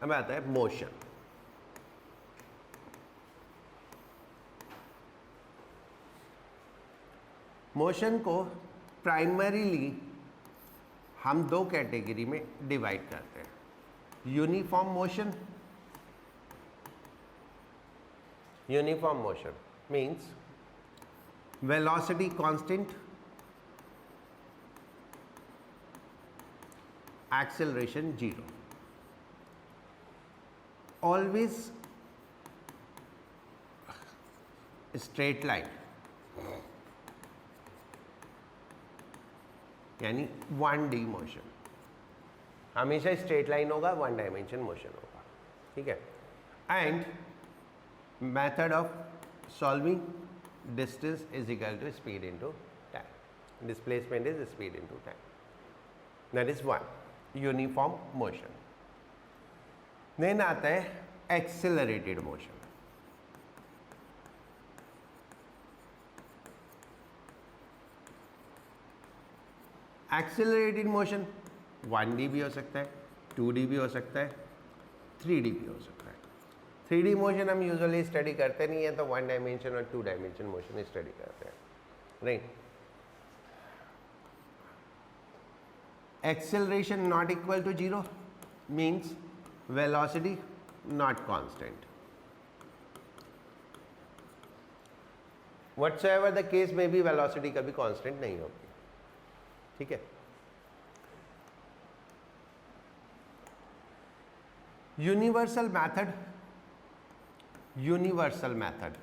अब आता है मोशन। मोशन को प्राइमरीली हम दो कैटेगरी में डिवाइड करते हैं, uniform motion. Uniform motion means velocity constant, acceleration zero, always straight line, यानी 1D मोशन, हमेशा स्ट्रेट लाइन होगा, 1 डायमेंशन मोशन होगा, ठीक है। And method of solving, distance is equal to speed into time, displacement is speed into time, that is 1 uniform motion. Then आता है accelerated motion. Accelerated motion 1D भी हो सकता है, 2D भी हो सकता है, 3D भी हो सकता है। 3D मोशन हम यूजुअली स्टडी करते नहीं है, तो 1 डायमेंशन और 2 डायमेंशन मोशन स्टडी करते हैं, right. Acceleration not equal to zero means velocity not constant. Whatsoever the case में भी वेलोसिटी कभी कांस्टेंट नहीं होगी, ठीक है। Universal method, universal method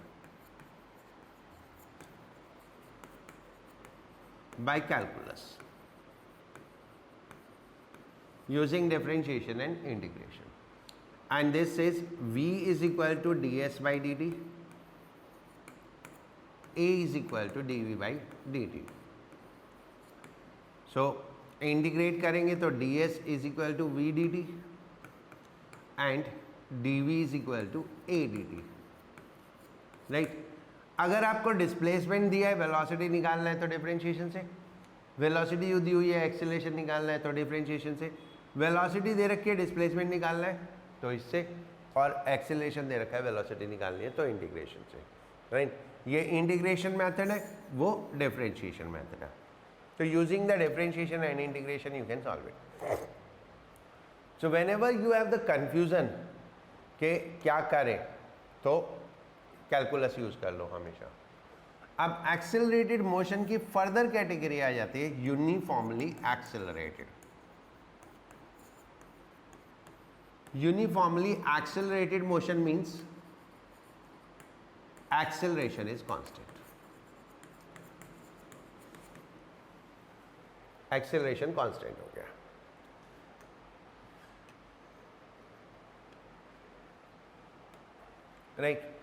by calculus using differentiation and integration, and this is v is equal to ds by dt, a is equal to dv by dt. so integrate करेंगे तो ds is equal to v d t and dv is equal to a dt, right. अगर आपको displacement दिया है, velocity निकालना है तो differentiation से, वेलोसिटी दी हुई है, एक्सेलरेशन निकालना है तो डिफरेंशिएशन से, वेलोसिटी दे रखी है, डिस्प्लेसमेंट निकालना है तो इससे, और एक्सेलरेशन दे रखा है, वेलोसिटी निकालनी है तो इंटीग्रेशन से, राइट। ये इंटीग्रेशन मेथड है, वो डिफरेंशिएशन मेथड है। तो using the differentiation and integration you can solve it. So when ever you have the confusion कि क्या करें, तो कैलकुलस यूज कर लो हमेशा। अब एक्सेलरेटेड मोशन की फर्दर कैटेगरी आ जाती है uniformly accelerated. Uniformly accelerated motion means acceleration is constant, acceleration constant हो गया, राइट।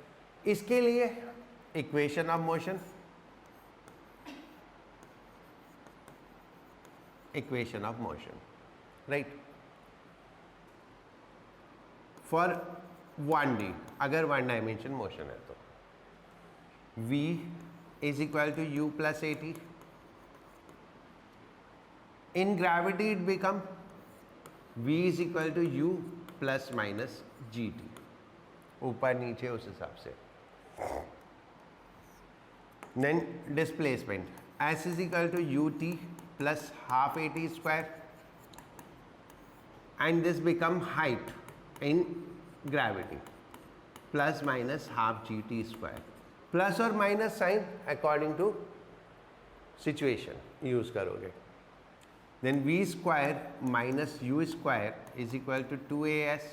इसके लिए equation of motion, equation of motion, right. For 1D, अगर 1 डायमेंशन मोशन है तो v is equal to u plus a t, in gravity it become v is equal to u plus minus g t, ऊपर नीचे उस हिसाब से। Then displacement s is equal to u t plus half a t square, and this become height in gravity plus minus half g t square, plus और minus sine according to situation use करोगे। Then v square minus u square is equal to 2as,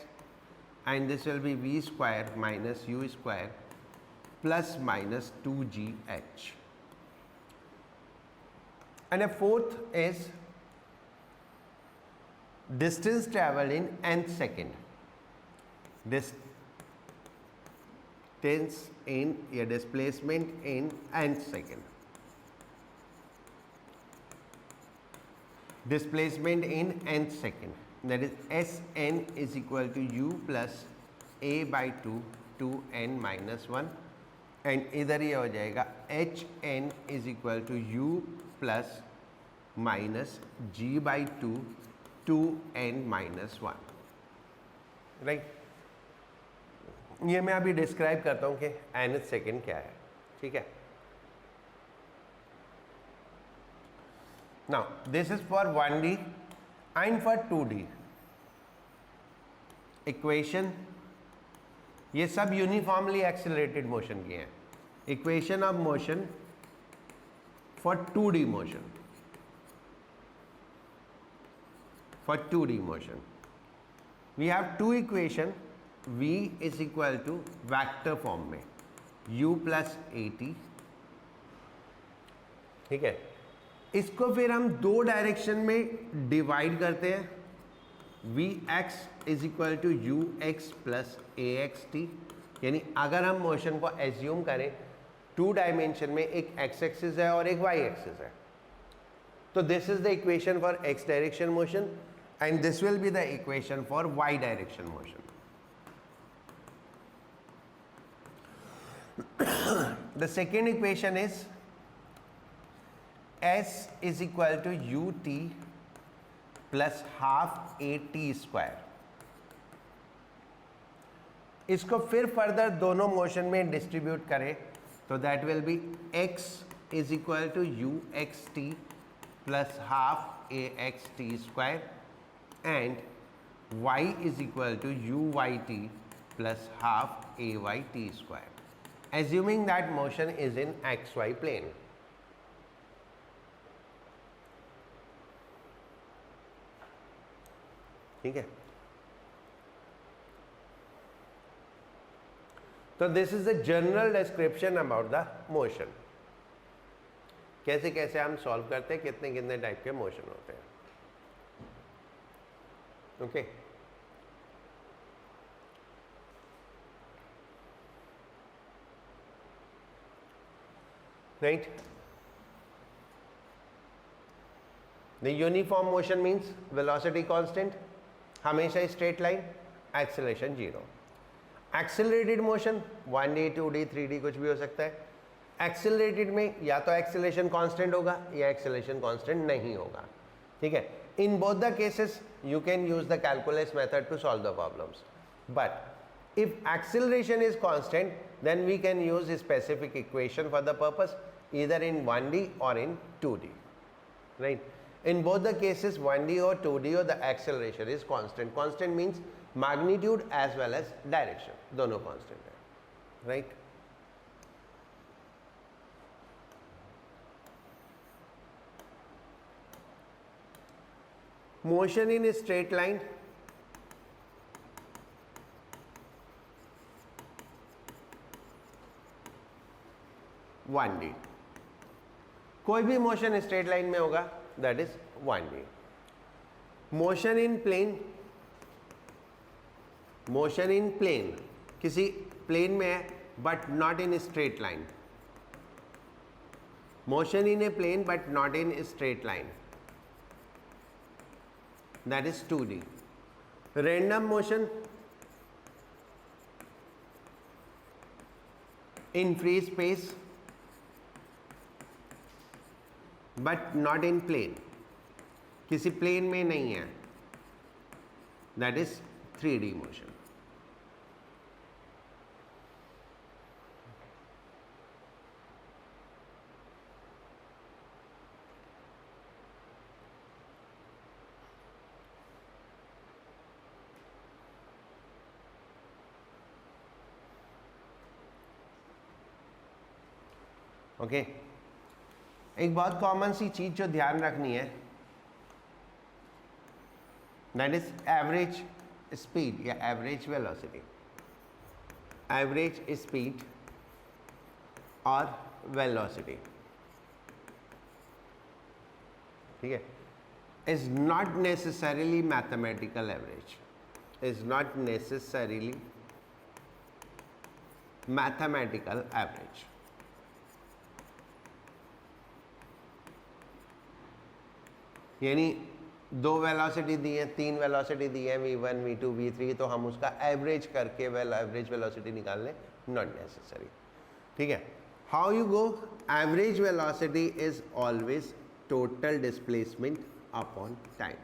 and this will be v square minus u square plus minus 2gh. And a fourth is distance traveled in nth second. Distance in a displacement in nth second. Displacement in nth second, that is Sn is equal to u plus a by 2 2n minus 1, and इधर ये हो जाएगा Hn is equal to u plus minus g by 2 2n minus 1, right. ये मैं अभी describe करता हूँ कि nth सेकेंड क्या है, ठीक है। Now this is for 1D and for 2D equation, ये सब यूनिफॉर्मली एक्सेलरेटेड मोशन की हैं। Equation of motion for 2D motion, for 2D motion we have two equation, v is equal to vector form में u plus at, ठीक है। इसको फिर हम दो डायरेक्शन में डिवाइड करते हैं, vx is equal to ux plus axt, यानी अगर हम मोशन को एज्यूम करें टू डायमेंशन में, एक x एक्सिस है और एक y एक्सिस है, तो this is the equation for x direction motion and this will be the equation for y direction motion. The second equation is s is equal to ut plus half at square. इसको फिर further दोनों motion में distribute करें तो that will be x is equal to uxt plus half axt square and y is equal to uyt plus half ayt square, assuming that motion is in xy plane. ठीक है, तो this is the general description about the motion. कैसे कैसे हम solve करते हैं, कितने कितने टाइप के मोशन होते हैं, okay. Right, the uniform motion means velocity constant, हमेशा straight line, acceleration 0। Accelerated motion 1D 2D 3D कुछ भी हो सकता है। एक्सेलरेटेड में या तो एक्सेलरेशन कांस्टेंट होगा या एक्सेलरेशन कांस्टेंट नहीं होगा, ठीक है। In both the cases you can use the calculus method to solve the problems, but if acceleration is constant then we can use a specific equation for the purpose, either in 1D or in 2D, right? In both the cases 1D or 2D or the acceleration is constant. Constant means magnitude as well as direction, दोनों constant है, right? Motion in a straight line, one D, कोई भी motion straight line में होगा that is 1D। Motion in plane, motion in plane किसी plane में है but not in straight line, motion in a plane but not in straight line, that is 2D. Random motion in free space but not in plane, किसी plane में नहीं है, that is 3D motion. Okay, एक बहुत common सी चीज जो ध्यान रखनी है दैट इज एवरेज स्पीड या एवरेज वेलोसिटी। एवरेज स्पीड और वेलोसिटी, ठीक है, is not necessarily mathematical average, is not necessarily mathematical average. यानी दो वेलोसिटी दी है, तीन वेलोसिटी दी है, v1 v2 v3, तो हम उसका एवरेज करके एवरेज वेलोसिटी निकाल लें, नॉट नेसेसरी, ठीक है। How you go, average velocity is always total displacement upon time.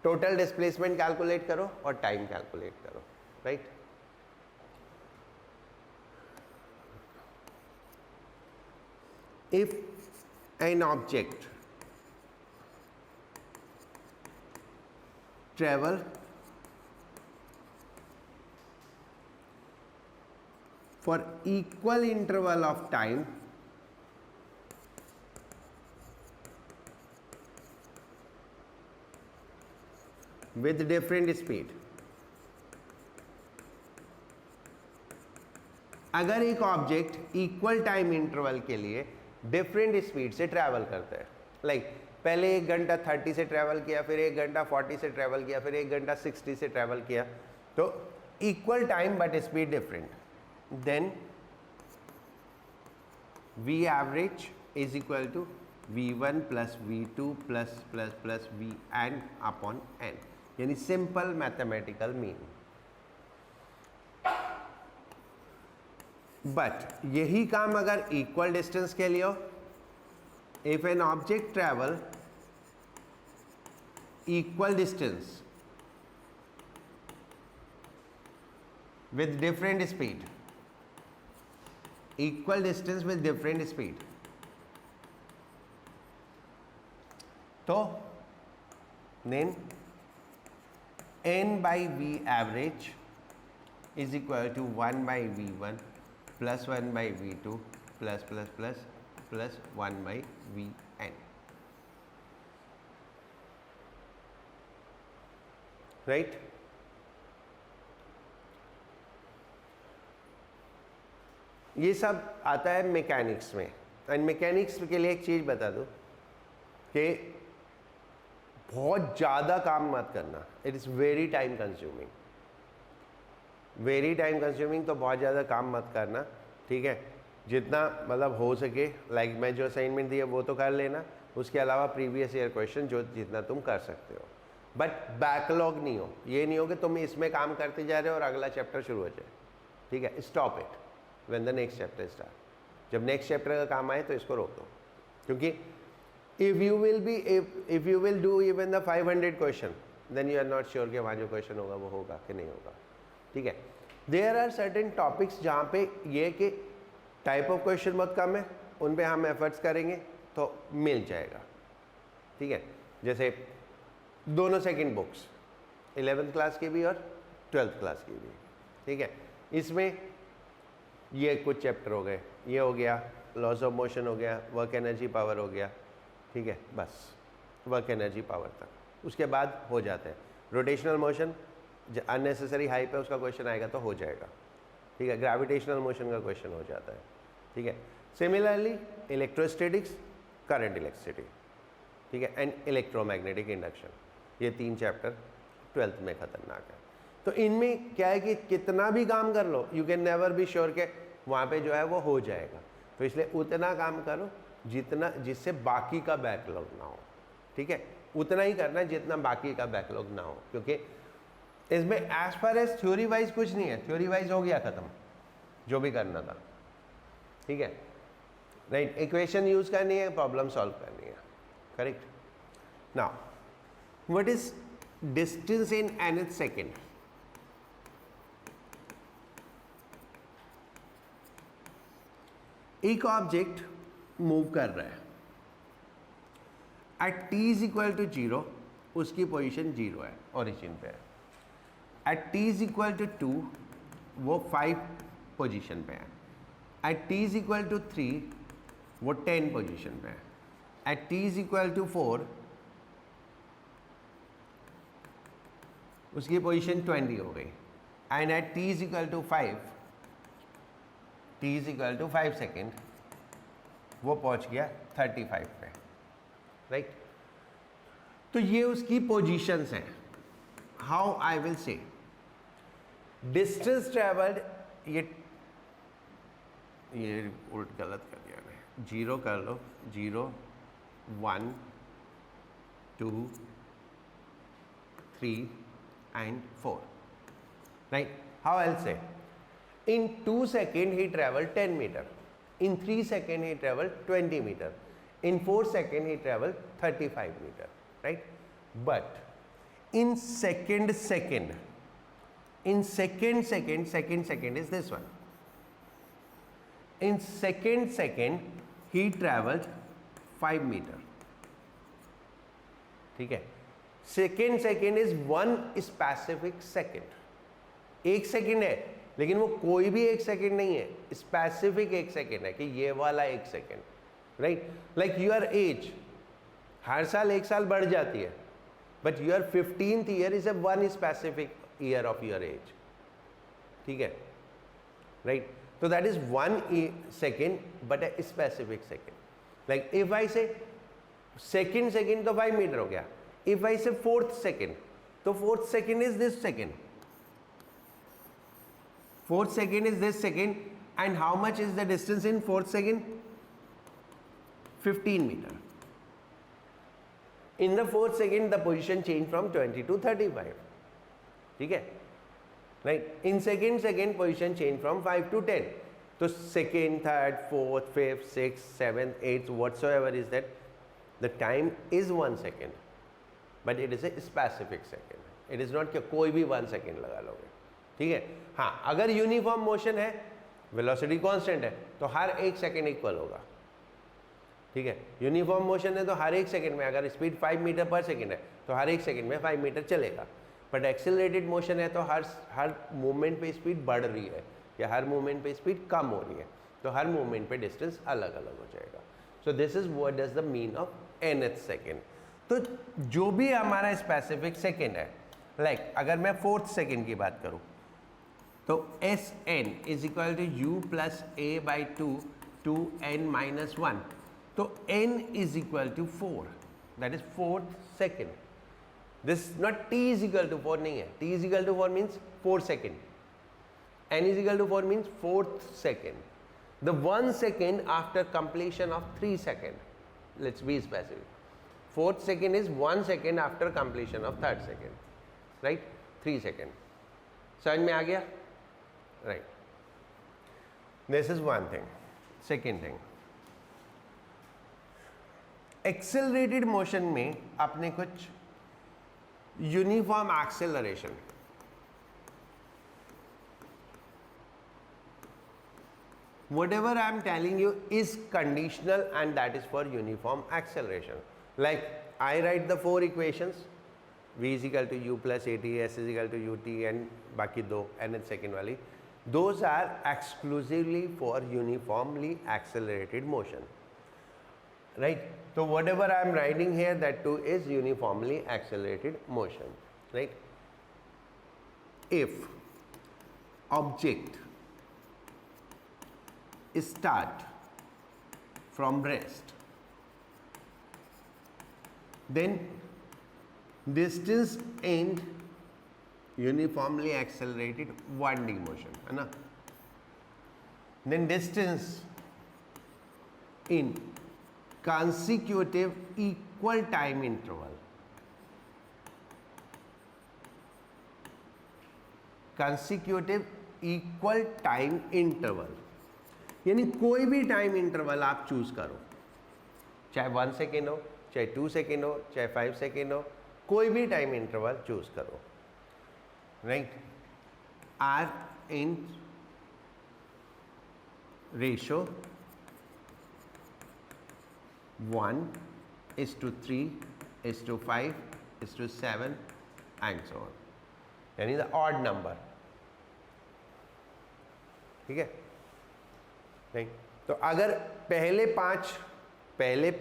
Total displacement calculate करो और टाइम कैलकुलेट करो, right. If an object travel for equal interval of time with different speed, अगर एक object equal time interval के लिए different speed से travel करता है, लाइक पहले 1 घंटा 30 से ट्रैवल किया, फिर 1 घंटा 40 से ट्रैवल किया, फिर 1 घंटा 60 से ट्रैवल किया, तो equal time but speed different, then V average is equal to V1 plus V2 plus Vn upon n, यानी सिंपल मैथमेटिकल मीन। बट यही काम अगर इक्वल डिस्टेंस के लिए हो, if an object travel equal distance with different speed, equal distance with different speed, तो then n by V average is equal to 1 by V1 plus 1 by V2 plus 1 by Vn, right। ये सब आता है mechanics में। And mechanics के लिए एक चीज़ बता दूँ कि बहुत ज़्यादा काम मत करना, it is very time consuming, very time consuming, तो बहुत ज़्यादा काम मत करना, ठीक है। जितना मतलब हो सके, लाइक मैं जो असाइनमेंट दिया वो तो कर लेना, उसके अलावा प्रीवियस ईयर क्वेश्चन जो जितना तुम कर सकते हो, बट बैकलॉग नहीं हो। ये नहीं हो कि तुम इसमें काम करते जा रहे हो और अगला चैप्टर शुरू हो जाए, ठीक है। Stop it when the next chapter start। जब नेक्स्ट चैप्टर का काम आए तो इसको रोक दो, क्योंकि if you will do even the 500 question then you are not sure कि वहाँ जो क्वेश्चन होगा वो होगा कि नहीं होगा, ठीक है। there are certain topics जहाँ पे ये कि टाइप ऑफ क्वेश्चन बहुत कम है, उन पे हम एफर्ट्स करेंगे तो मिल जाएगा, ठीक है। जैसे दोनों सेकंड बुक्स 11th क्लास की भी और 12th क्लास की भी, ठीक है। इसमें ये कुछ चैप्टर हो गए, ये हो गया, लॉस ऑफ मोशन हो गया, वर्क एनर्जी पावर हो गया, ठीक है, बस वर्क एनर्जी पावर तक। उसके बाद हो जाते हैं रोटेशनल मोशन, अननेसेसरी हाइप है उसका क्वेश्चन आएगा तो हो जाएगा, ठीक है। ग्रेविटेशनल मोशन का क्वेश्चन हो जाता है, ठीक है। सिमिलरली इलेक्ट्रोस्टैटिक्स, करंट इलेक्ट्रिसिटी, ठीक है, एंड इलेक्ट्रोमैग्नेटिक इंडक्शन, ये 3 चैप्टर 12th में खतरनाक है। तो इनमें क्या है कि कितना भी काम कर लो, you can never be sure के वहाँ पे जो है वो हो जाएगा, तो इसलिए उतना काम करो जितना जिससे बाकी का बैकलॉग ना हो, ठीक है। उतना ही करना है जितना बाकी का बैकलॉग ना हो, क्योंकि इसमें as far as theory wise कुछ नहीं है, थ्योरी वाइज हो गया ख़त्म जो भी करना था, ठीक है, राइट। इक्वेशन यूज करनी है, प्रॉब्लम सॉल्व करनी है, correct. Now what is distance in nth second? एक ऑब्जेक्ट मूव कर रहा है at t is equal to 0, उसकी पोजीशन 0 है, ओरिजिन पे है। At t is equal to 2 वो 5 पोजीशन पे है। At t is equal to 3 वो 10 पोजीशन पे है। At t is equal to 4 उसकी पोजीशन 20 हो गई। And at t is equal to 5, t is equal to 5 second, वो पहुंच गया 35 पे, राइट। तो ये उसकी पोजीशंस हैं। हाउ आई विल से डिस्टेंस ट्रेवल्ड, ये उल्ट गलत कर दिया मैंने, 0 कर लो, 0 1 2 3 and 4, right? How I'll say, in 2 seconds he traveled 10 meter, in 3 seconds he traveled 20 meter, in 4 seconds he traveled 35 meter, right? But in second is this one. In second he traveled 5 meter. ठीक है, second is one specific second. एक second है, लेकिन वो कोई भी एक second नहीं है, स्पेसिफिक एक सेकेंड है कि ये वाला एक second, right? Like your age हर साल एक साल बढ़ जाती है, but your 15th year is a one specific year of your age. ठीक है, राइट? तो that is 1 second but a specific second. Like if I say second तो 5 मीटर हो गया. इफ आई से 4th सेकेंड, तो 4th second is this second. 4th second is this second, and how much is the distance in 4th second? 15 meter. In the 4th second, the position changed from 20 to 35. ठीक है, right? In second position changed from 5 to 10. So second, third, fourth, fifth, sixth, seventh, eighth, whatsoever is that, the time is 1 second, but it is a specific second. It is not कि कोई भी 1 second लगा लोगे. ठीक है. हाँ, अगर uniform motion है, वेलोसिटी कांस्टेंट है, तो हर एक सेकेंड इक्वल होगा. ठीक है, यूनिफॉर्म मोशन है तो हर एक सेकेंड में, अगर स्पीड 5 मीटर पर सेकेंड है तो हर एक सेकेंड में 5 मीटर चलेगा. बट एक्सेलरेटेड मोशन है तो हर मूवमेंट पे स्पीड बढ़ रही है या हर मूवमेंट पे स्पीड कम हो रही है, तो हर मूवमेंट पे डिस्टेंस अलग अलग हो जाएगा. सो this is what does the mean of nth second. तो जो भी हमारा स्पेसिफिक सेकेंड है, लाइक अगर मैं 4th सेकेंड की बात करूँ, तो S N is equal to u plus a by 2 n minus 1. तो n is equal to 4, that is 4th second. This not t is equal to 4 नहीं है, t is equal to 4 means 4 second, n is equal to 4 means 4th second. The 1 second after completion of 3 second, let's be specific. 4th second is 1 second after completion of 3rd second, right? 3 second. समझ में आ गया? Right. This is one thing. Second thing, accelerated motion में आपने कुछ uniform acceleration, whatever I am telling you is conditional, and that is for uniform acceleration. Like I write the 4 equations, v is equal to u plus at, s is equal to ut, and बाकी दो nth second वाली, those are exclusively for uniformly accelerated motion, right? So whatever I am writing here, that too is uniformly accelerated motion, right? If object start from rest, then distance end uniformly accelerated 1D motion, है ना? Then distance in consecutive equal time interval, consecutive equal time interval, यानी कोई भी time interval आप choose करो, चाहे 1 second हो, चाहे 2 सेकेंड हो, चाहे 5 सेकेंड हो, कोई भी टाइम इंटरवल चूज करो, right? Are in ratio 1:3:5:7 and so on, यानी द ऑड नंबर. ठीक है, नहीं? तो अगर पहले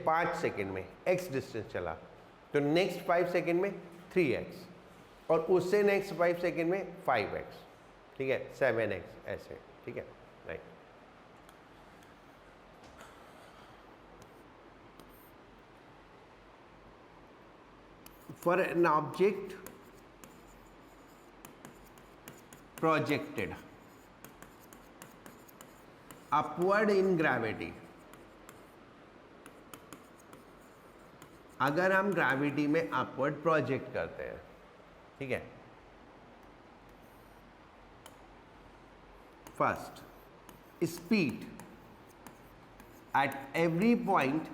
5 सेकेंड में x डिस्टेंस चला, तो नेक्स्ट 5 सेकेंड में 3x, और उससे नेक्स्ट 5 सेकेंड में 5x, ठीक है, 7x, ऐसे. ठीक है, right? For an object projected upward in gravity, अगर हम ग्रेविटी में अपवर्ड प्रोजेक्ट करते हैं, ठीक है, first speed at every point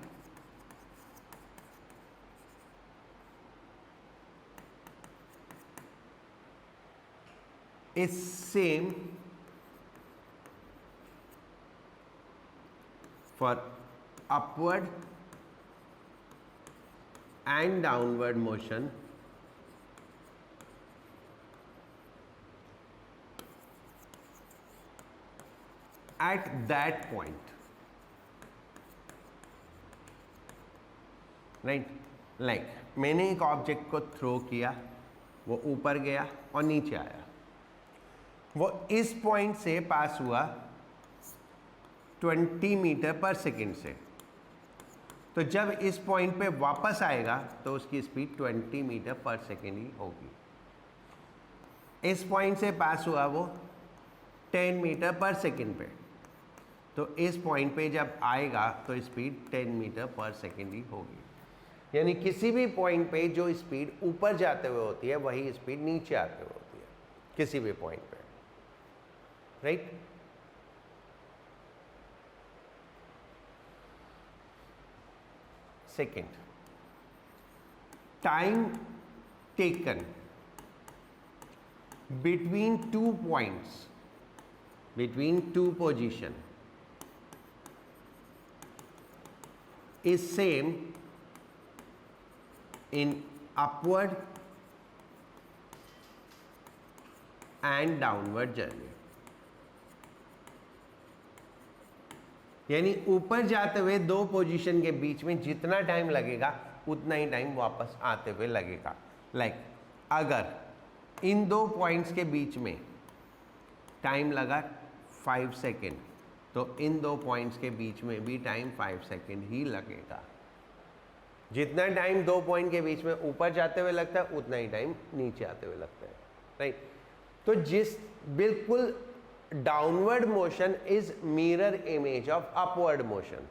is same for upward and downward motion at that point, right. Like मैंने एक ऑब्जेक्ट को थ्रो किया, वो ऊपर गया और नीचे आया, वो इस पॉइंट से पास हुआ 20 मीटर पर सेकेंड से. तो जब इस पॉइंट पे वापस आएगा तो उसकी स्पीड 20 मीटर पर सेकेंड ही होगी. इस पॉइंट से पास हुआ वो 10 मीटर पर सेकेंड पे, तो इस पॉइंट पे जब आएगा तो स्पीड 10 मीटर पर सेकेंड ही होगी. यानी किसी भी पॉइंट पे जो स्पीड ऊपर जाते हुए होती है वही स्पीड नीचे आते हुए होती है किसी भी पॉइंट पे, right. Second, time taken between two points, between two position is same in upward and downward journey. यानी ऊपर जाते हुए दो पोजीशन के बीच में जितना टाइम लगेगा उतना ही टाइम वापस आते हुए लगेगा. लाइक अगर इन दो पॉइंट्स के बीच में टाइम लगा 5 सेकेंड, तो इन दो पॉइंट्स के बीच में भी टाइम 5 सेकेंड ही लगेगा. जितना टाइम दो पॉइंट के बीच में ऊपर जाते हुए लगता है उतना ही टाइम नीचे आते हुए लगता है, राइट. तो जिस बिल्कुल downward motion is mirror image of upward motion.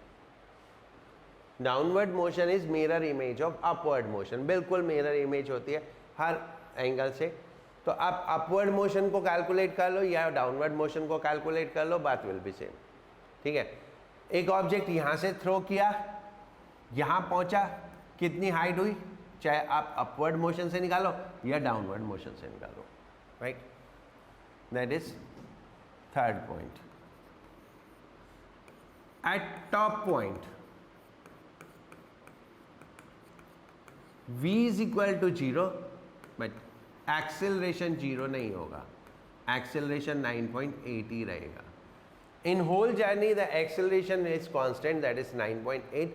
Downward motion is mirror image of upward motion. बिल्कुल मिरर इमेज होती है हर एंगल से. तो आप अपवर्ड मोशन को कैलकुलेट कर लो या डाउनवर्ड मोशन को कैलकुलेट कर लो, बात विल बी सेम. ठीक है. एक ऑब्जेक्ट यहाँ से थ्रो किया, यहाँ पहुँचा, कितनी हाइट हुई, चाहे आप अपवर्ड मोशन से निकालो या डाउनवर्ड मोशन से निकालो, right. That is third point. At top point v is equal to 0, but acceleration 0 नहीं होगा, एक्सेलरेशन 9.8 ही रहेगा. In whole journey the acceleration is constant, that is 9.8.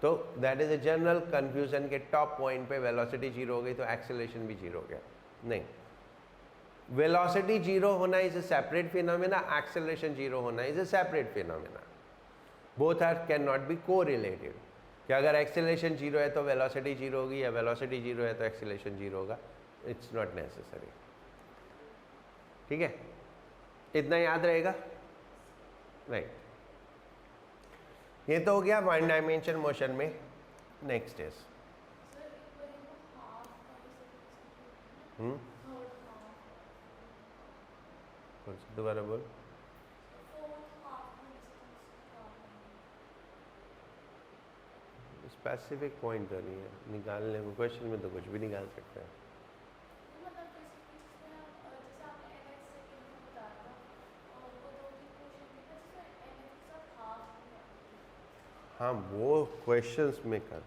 तो that is a general confusion के top point पे velocity 0 हो गई तो एक्सेलरेशन भी 0 हो गया. नहीं, वेलोसिटी 0 होना is a separate phenomena, acceleration 0 होना is a separate phenomena. Both are can not be correlated. कि अगर एक्सेलरेशन 0 है तो वेलोसिटी 0 होगी, या वेलोसिटी 0 है तो एक्सेलरेशन 0 होगा. It's not necessary. ठीक है, इतना याद रहेगा, राइट. ये तो हो गया वन डायमेंशन मोशन में. नेक्स्ट इज दोबारा बोल. स्पेसिफिक पॉइंट तो नहीं है निकालने को, क्वेश्चन में तो कुछ भी निकाल सकते हैं. हाँ, वो क्वेश्चंस में कर,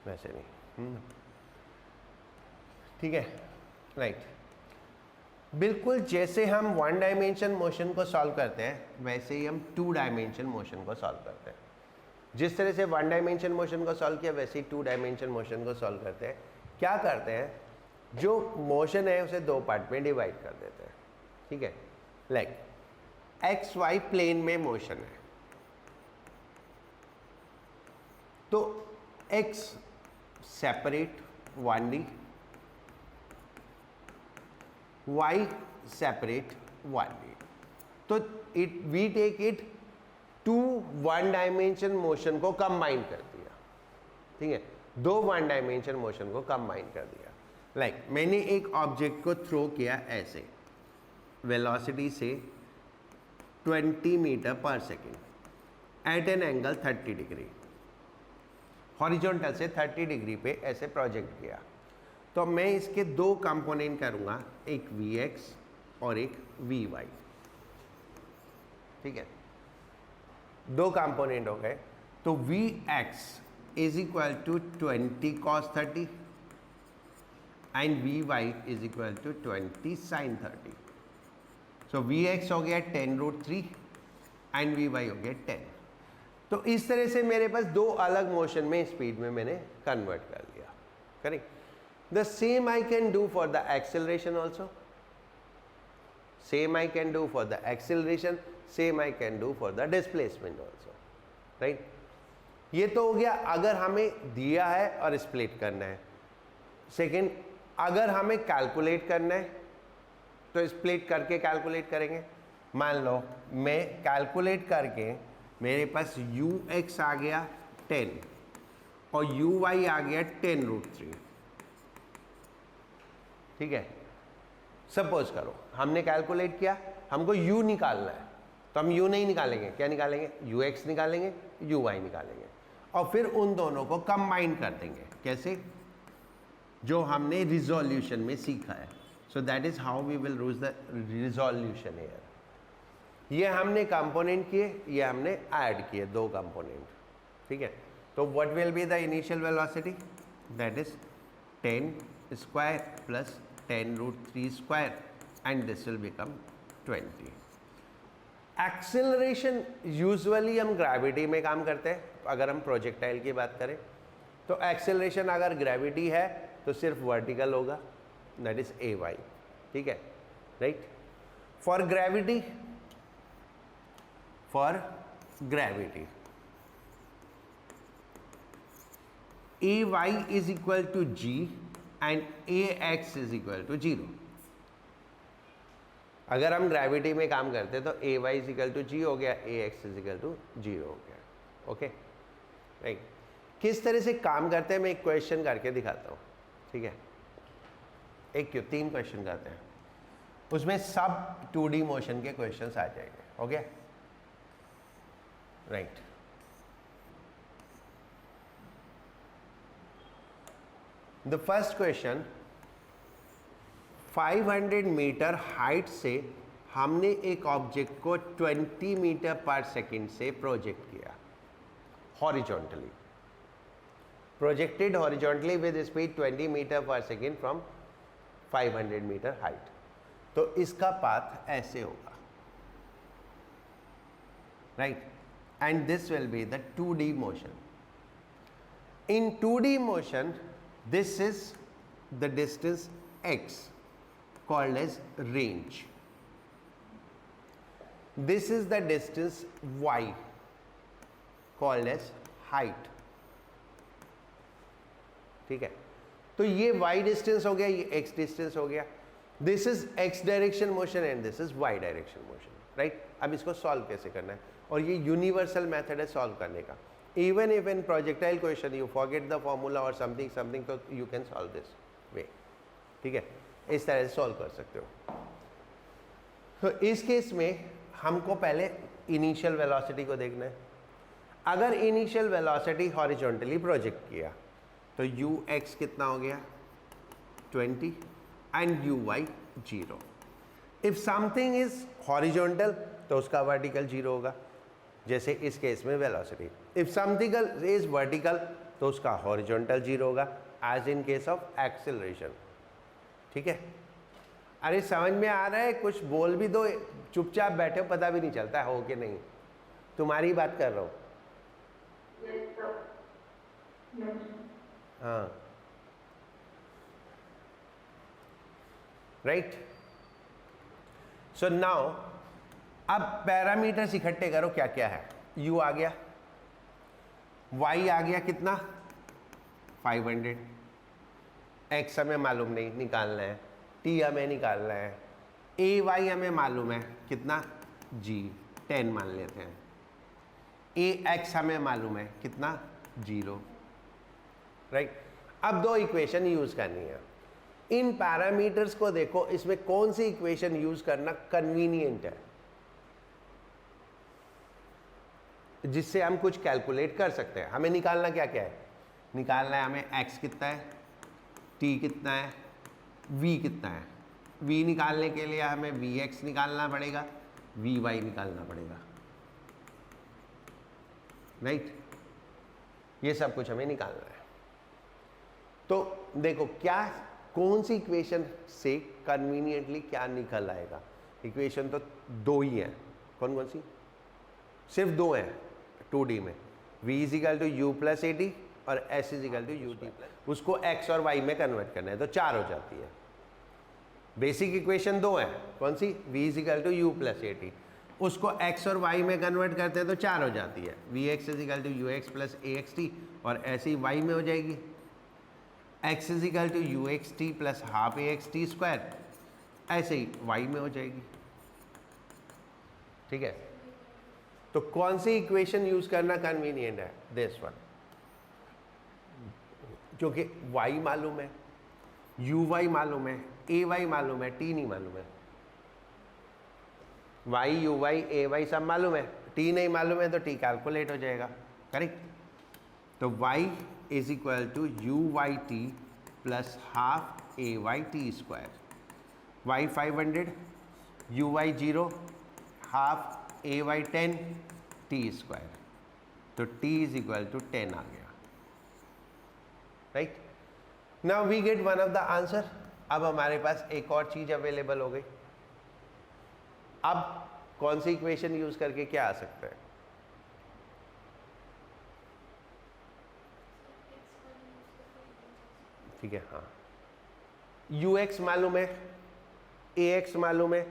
वैसे नहीं. ठीक है, राइट. बिल्कुल जैसे हम वन डायमेंशन मोशन को सॉल्व करते हैं वैसे ही हम टू डायमेंशन मोशन को सॉल्व करते हैं. जिस तरह से वन डायमेंशन मोशन को सॉल्व किया वैसे ही टू डायमेंशन मोशन को सॉल्व करते हैं. क्या करते हैं, जो मोशन है उसे दो पार्ट में डिवाइड कर देते हैं. ठीक है, लाइक एक्स वाई प्लेन में मोशन है तो x separate 1D, y separate 1D. तो we take it to one dimension motion को कंबाइन कर दिया. ठीक है, दो वन डायमेंशन मोशन को कंबाइन कर दिया. लाइक मैंने एक ऑब्जेक्ट को थ्रो किया ऐसे वेलोसिटी से 20 meter per second at an angle 30 degree. Horizontal से 30 डिग्री पे ऐसे प्रोजेक्ट किया. तो मैं इसके दो कंपोनेंट करूँगा, एक Vx और एक वी वाई। ठीक है, दो कंपोनेंट हो गए। तो v x is equal to 20 cos 30 and v y is equal to 20 sin 30। So v x हो गया 10√3 एंड वी वाई हो गया 10। तो इस तरह से मेरे पास दो अलग मोशन में स्पीड में मैंने कन्वर्ट कर लिया। Correct. The same I can do for the acceleration also, same I can do for the acceleration, same I can do for the displacement also. Right, ये तो हो गया अगर हमें दिया है और स्प्लिट करना है। सेकेंड, अगर हमें कैलकुलेट करना है तो स्प्लिट करके कैलकुलेट करेंगे। मान लो मैं कैलकुलेट करके मेरे पास यू एक्स आ गया 10 और यू वाई आ गया 10√3। ठीक है, सपोज करो हमने कैलकुलेट किया, हमको u निकालना है, तो हम u नहीं निकालेंगे, क्या निकालेंगे? यू एक्स निकालेंगे, यू वाई निकालेंगे और फिर उन दोनों को कंबाइन कर देंगे। कैसे? जो हमने रिजोल्यूशन में सीखा है। So that is how we will use the resolution here. ये हमने कंपोनेंट किए, ये हमने ऐड किए, दो कंपोनेंट। ठीक है, तो what will be the initial velocity? That is 10 square plus 10√3 square and this will become 20। Acceleration usually हम ग्रेविटी में काम करते हैं। अगर हम प्रोजेक्टाइल की बात करें तो एक्सेलरेशन अगर ग्रेविटी है तो सिर्फ वर्टिकल होगा, दैट इज ए वाई। ठीक है, right. For gravity, for gravity a y is equal to g and a x is equal to 0। अगर हम ग्रेविटी में काम करते तो a y is equal to g हो गया, a x is equal to 0 हो गया। Okay, right. किस तरह से काम करते हैं मैं एक क्वेश्चन करके दिखाता हूँ। ठीक है, एक क्यों 3 क्वेश्चन करते हैं, उसमें सब 2D मोशन के क्वेश्चंस आ जाएंगे। हो गया, right. The first question, 500 meter height से हमने एक ऑब्जेक्ट को 20 मीटर पर सेकेंड से प्रोजेक्ट किया horizontally, projected horizontally with speed 20 meter per second from 500 meter height. तो इसका पाथ ऐसे होगा, right, and this will be the 2D motion. In 2D motion this is the distance x called as range. This is the distance y called as height. ठीक है, तो ये y distance हो गया, ये x डिस्टेंस हो गया। This is x direction motion and this is y direction motion, right. अब इसको सॉल्व कैसे करना है, और ये यूनिवर्सल मेथड है सॉल्व करने का। Even if in projectile question you forget the formula और समथिंग समथिंग, तो you can solve this way. ठीक है, इस तरह से सॉल्व कर सकते हो। तो इस केस में हमको पहले इनिशियल वेलोसिटी को देखना है। अगर इनिशियल वेलोसिटी हॉरिजॉन्टली प्रोजेक्ट किया तो यू एक्स कितना हो गया 20 and u y 0। If something is horizontal तो उसका वर्टिकल 0 होगा, जैसे इस केस में velocity. If something is vertical तो उसका हॉरिजॉन्टल 0 होगा, as in case of acceleration. ठीक है, अरे समझ में आ रहा है? कुछ बोल भी दो, चुपचाप बैठे हो, पता भी नहीं चलता हो कि नहीं। तुम्हारी बात कर रहा हूँ। हाँ, राइट। सो नाउ अब पैरामीटर्स इकट्ठे करो, क्या क्या है। u आ गया, y आ गया कितना 500, x हमें मालूम नहीं, निकालना है, t हमें निकालना है, a y हमें मालूम है कितना g 10 मान लेते हैं, a x हमें मालूम है कितना 0, राइट। अब दो इक्वेशन यूज करनी है। इन पैरामीटर्स को देखो, इसमें कौन सी इक्वेशन यूज करना कन्वीनियंट है जिससे हम कुछ कैलकुलेट कर सकते हैं। हमें निकालना क्या क्या है, निकालना है हमें x कितना है, t कितना है, v कितना है। v निकालने के लिए हमें vx निकालना पड़ेगा, vy निकालना पड़ेगा, राइट। ये सब कुछ हमें निकालना है। तो देखो क्या कौन सी इक्वेशन से कन्वीनियंटली क्या निकल आएगा। इक्वेशन तो दो ही है, कौन कौन सी, सिर्फ दो हैं 2D में, v is equal to u plus a t और s is equal to u t, उसको x और y में कन्वर्ट करना है तो 4 हो जाती है। बेसिक इक्वेशन दो है, कौन सी, v is equal to u plus a t, उसको x और y में कन्वर्ट करते हैं तो 4 हो जाती है। vx is equal to u x plus a x t, और ऐसे ही y में हो जाएगी x is equal to u x t plus half a x t square, ऐसे ही y में हो जाएगी, ठीक है। तो कौन सी इक्वेशन यूज करना कन्वीनियंट है, दिस वन, क्योंकि y मालूम है, uy मालूम है, ay मालूम है, t नहीं मालूम है। y uy ay सब मालूम है, t नहीं मालूम है तो t कैलकुलेट हो जाएगा, करेक्ट। तो y is equal to u y t plus half a y t square, y 500, u y 0, half a y 10 t square, तो t इज इक्वल टू 10 आ गया, right. Now we get one of the answer. अब हमारे पास एक और चीज available हो गई। अब कौन सी इक्वेशन यूज करके क्या आ सकता है, ठीक है, हाँ, ux मालूम है, ax मालूम है,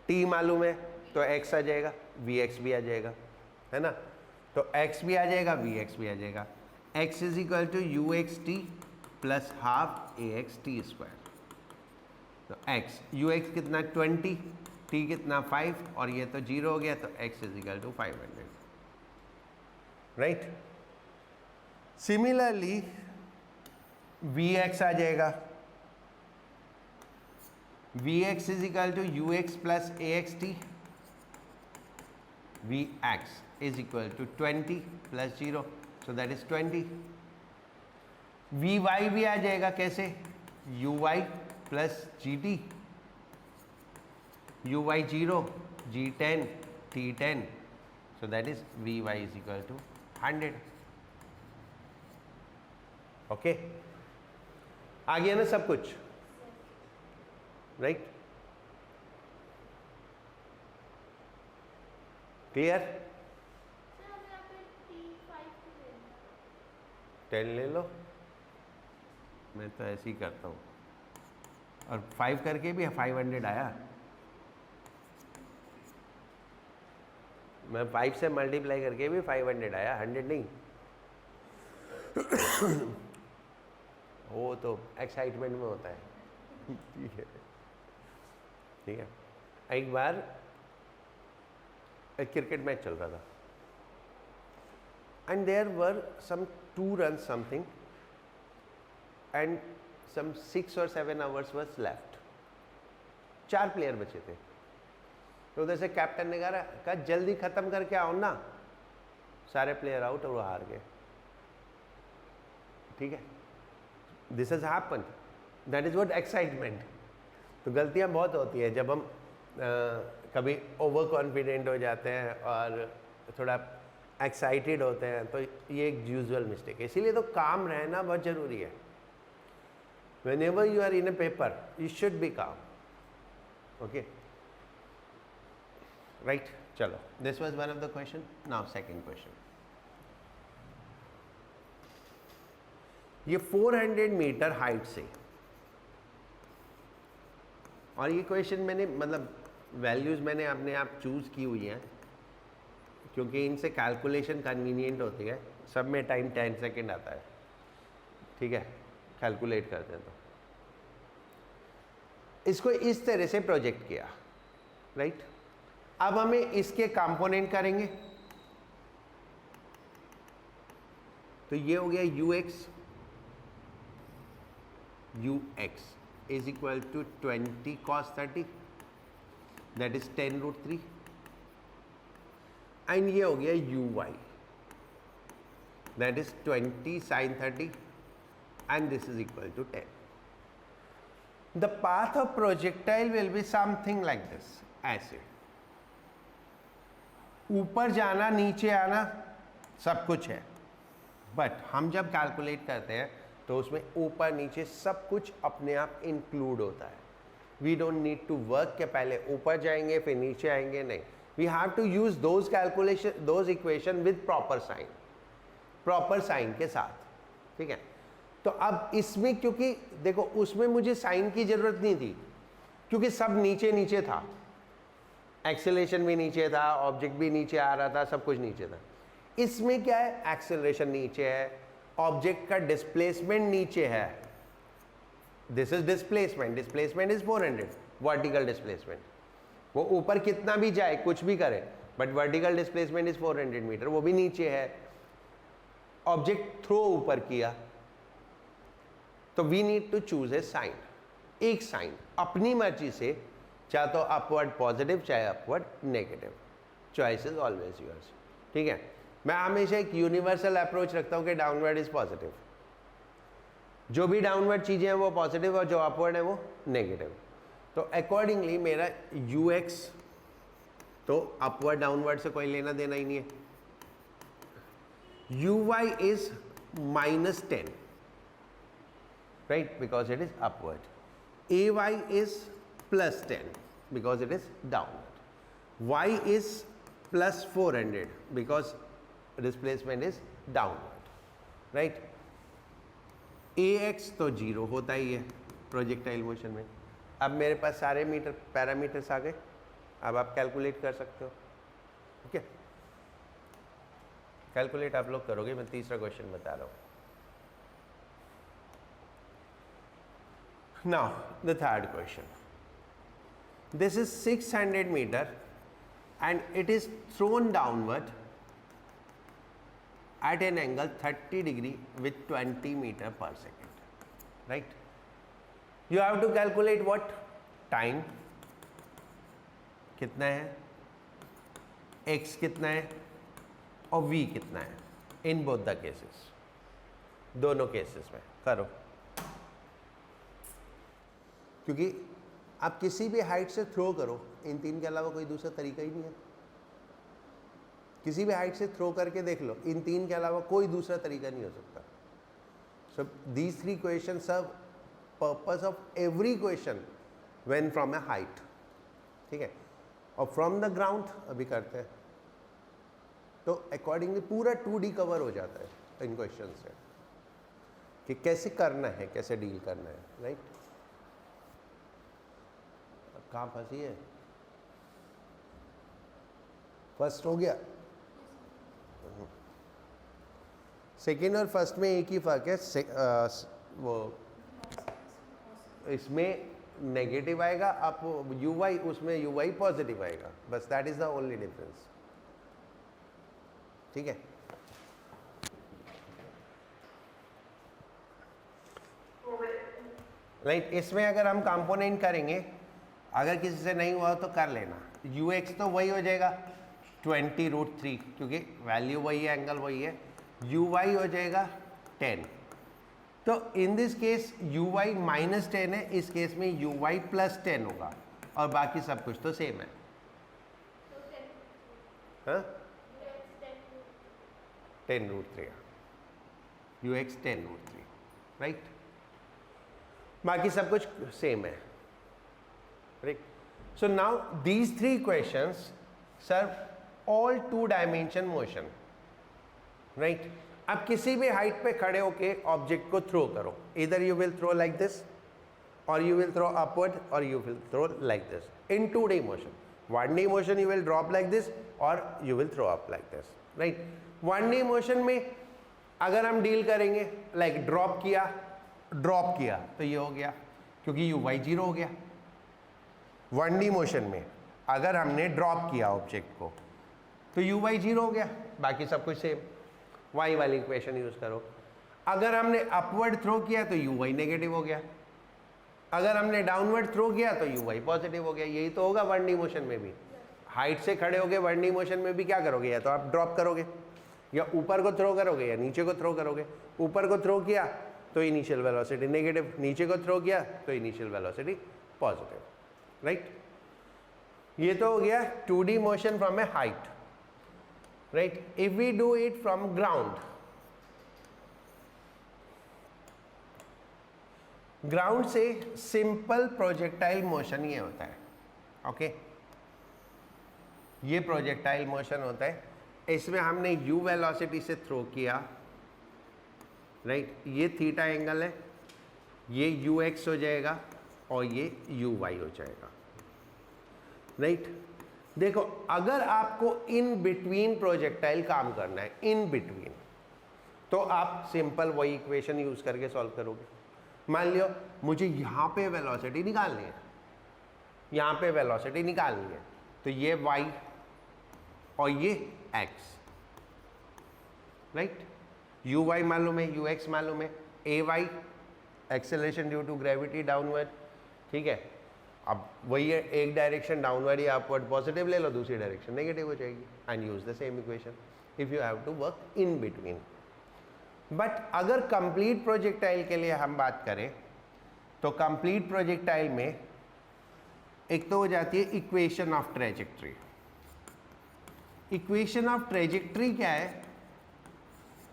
t मालूम है, तो x आ जाएगा, vx भी आ जाएगा, है ना। तो x भी आ जाएगा, vx भी आ जाएगा। x is equal to u x t plus half a x t square, तो x यू एक्स कितना 20, t कितना 5, और ये तो 0 हो गया, तो x is equal to 500, right. Similarly vx आ जाएगा, vx is equal to u x plus a x t, vx is equal to 20 plus 0, so that is 20। vy भी आ जाएगा, कैसे, uy plus g t, uy 0, g10, t10, so that is vy is equal to 100, okay. आ गया ना सब कुछ, right, clear. 10 ले लो, मैं तो ऐसे ही करता हूँ, और 5 करके भी 500 आया, मैं 5 से मल्टीप्लाई करके भी 500 आया, 100 नहीं। वो तो एक्साइटमेंट में होता है, ठीक है, ठीक है। एक बार एक क्रिकेट मैच चल रहा था, and there were some 2 runs something, and some 6 or 7 hours was left, 4 player बचे थे। तो उधर से कैप्टन ने कहा जल्दी खत्म करके आओ ना, सारे प्लेयर आउट और वो हार गए, ठीक है। This has happened, that is what excitement. तो गलतियां बहुत होती है जब हम कभी ओवर कॉन्फिडेंट हो जाते हैं और थोड़ा एक्साइटेड होते हैं, तो ये एक यूजुअल मिस्टेक है। इसीलिए तो काम रहना बहुत ज़रूरी है। whenever you are in a paper you should be calm, okay, right। चलो, this was one of the question, now second question। ये 400 मीटर हाइट से, और ये क्वेश्चन मैंने मतलब वैल्यूज़ मैंने अपने आप चूज़ की हुई हैं क्योंकि इनसे कैलकुलेशन कन्वीनियंट होती है। सब में टाइम 10 सेकेंड आता है, ठीक है, कैलकुलेट करते हैं। तो इसको इस तरह से प्रोजेक्ट किया, राइट। अब हमें इसके कंपोनेंट करेंगे, तो ये हो गया ux is equal to 20 cos 30, that is 10√3, and ये हो गया uy, that is 20 sin 30, and this is equal to 10. The path of projectile will be something like this, ऐसे ऊपर जाना नीचे आना सब कुछ है, बट हम जब कैलकुलेट करते हैं तो उसमें ऊपर नीचे सब कुछ अपने आप इंक्लूड होता है. We don't need to work के पहले ऊपर जाएंगे फिर नीचे आएंगे, नहीं. We have to use those calculation, those equation with proper sign, proper sign के साथ. ठीक है. तो अब इसमें क्योंकि देखो उसमें मुझे साइन की जरूरत नहीं थी क्योंकि सब नीचे नीचे था, एक्सेलरेशन भी नीचे था, ऑब्जेक्ट भी नीचे आ रहा था, सब कुछ नीचे था. इसमें क्या है, एक्सेलरेशन नीचे है, ऑब्जेक्ट का डिस्प्लेसमेंट नीचे है. This is displacement, displacement is 400 vertical displacement. वो ऊपर कितना भी जाए कुछ भी करे but vertical displacement is 400 metre, वो भी नीचे है. ऑब्जेक्ट थ्रो ऊपर किया तो we need to choose a sign, एक साइन अपनी मर्जी से, चाहे तो अपवर्ड पॉजिटिव चाहे upward negative, choice is always yours. ठीक है. मैं हमेशा एक यूनिवर्सल अप्रोच रखता हूं कि डाउनवर्ड इज पॉजिटिव, जो भी डाउनवर्ड चीजें हैं वो पॉजिटिव और जो अपवर्ड है वो नेगेटिव. तो अकॉर्डिंगली मेरा ux तो अपवर्ड डाउनवर्ड से कोई लेना देना ही नहीं है. uy is -10 right because it is upward. ay is +10 because it is downward. y is +400 because displacement is downward, right? ax तो 0 होता ही है प्रोजेक्टाइल मोशन में. अब मेरे पास सारे पैरामीटर्स आ गए, अब आप कैलकुलेट कर सकते हो. ओके, कैलकुलेट आप लोग करोगे, मैं तीसरा क्वेश्चन बता रहा हूँ. Now the third question. This is 600 meter and it is thrown downward at an angle 30 degree with 20 meter per second, right? You have to calculate what? Time कितना है, x कितना है और v कितना है in both the cases, दोनों cases में करो. क्योंकि आप किसी भी हाइट से थ्रो करो, इन तीन के अलावा कोई दूसरा तरीका ही नहीं है. किसी भी हाइट से थ्रो करके देख लो, इन तीन के अलावा कोई दूसरा तरीका नहीं हो सकता. So these three question serve purpose of every question when from a height. ठीक है. और फ्रॉम द ग्राउंड अभी करते हैं तो अकॉर्डिंगली पूरा 2D कवर हो जाता है इन क्वेश्चन से कि कैसे करना है, कैसे डील करना है, राइट? कहाँ फंसी है? फर्स्ट हो गया. सेकेंड और फर्स्ट में एक ही फर्क है, वो इसमें नेगेटिव आएगा, आप uy उसमें uy पॉजिटिव आएगा, बस that is the only difference. ठीक है. राइट. इसमें अगर हम कंपोनेंट करेंगे, अगर किसी से नहीं हुआ तो कर लेना. ux तो वही हो जाएगा 20√3 क्योंकि वैल्यू वही है, एंगल वही है. uy हो जाएगा 10. तो इन दिस केस uy -10 है, इस केस में uy +10 होगा और बाकी सब कुछ तो सेम है. हाँ 10√3, ux 10√3, राइट. बाकी सब कुछ सेम है, right. So now these three questions serve all 2 dimension motion, right. अब किसी भी हाइट पे खड़े होके ऑब्जेक्ट को थ्रो करो, इधर you will throw like this और यू विल थ्रो अपवर्ड और you will throw like this in 2D motion. 1D motion you will drop like this और you will throw up like this, right. 1D motion में अगर हम deal करेंगे like drop किया तो ये हो गया क्योंकि uy 0 हो गया. 1D मोशन में अगर हमने ड्रॉप किया ऑब्जेक्ट को तो uy 0 हो गया, बाकी सब कुछ सेम. y वाली इक्वेशन यूज करो. अगर हमने अपवर्ड थ्रो किया तो uy नेगेटिव हो गया, अगर हमने डाउनवर्ड थ्रो किया तो uy पॉजिटिव हो गया. यही तो होगा 1D मोशन में भी. हाइट से खड़े होगे 1D मोशन में भी क्या करोगे, या तो आप ड्रॉप करोगे या ऊपर को थ्रो करोगे या नीचे को थ्रो करोगे. ऊपर को थ्रो किया तो इनिशियल वेलोसिटी नेगेटिव, नीचे को थ्रो किया तो इनिशियल वेलोसिटी पॉजिटिव, राइट। ये तो हो गया 2D motion from a height, right. If we do it from ground, ground से सिंपल प्रोजेक्टाइल मोशन ये होता है, ओके। ये प्रोजेक्टाइल मोशन होता है, इसमें हमने u वेलोसिटी से थ्रो किया, राइट। ये थीटा एंगल है, ये ux हो जाएगा और ये uy हो जाएगा, राइट। देखो अगर आपको इन बिटवीन प्रोजेक्टाइल काम करना है, इन बिटवीन, तो आप सिंपल वही इक्वेशन यूज करके सॉल्व करोगे। मान लियो मुझे यहाँ पे वेलोसिटी निकालनी है, यहाँ पे वेलोसिटी निकालनी है, तो ये y और ये x, राइट। uy मालूम है, ux मालूम है, ay acceleration due to gravity downward, ठीक है। अब वही है, एक डायरेक्शन डाउनवर्ड या अपवर्ड पॉजिटिव ले लो, दूसरी डायरेक्शन नेगेटिव हो जाएगी, and use the same equation if you have to work in between. But अगर कंप्लीट प्रोजेक्टाइल के लिए हम बात करें तो कंप्लीट प्रोजेक्टाइल में एक तो हो जाती है equation of trajectory. Equation of trajectory क्या है?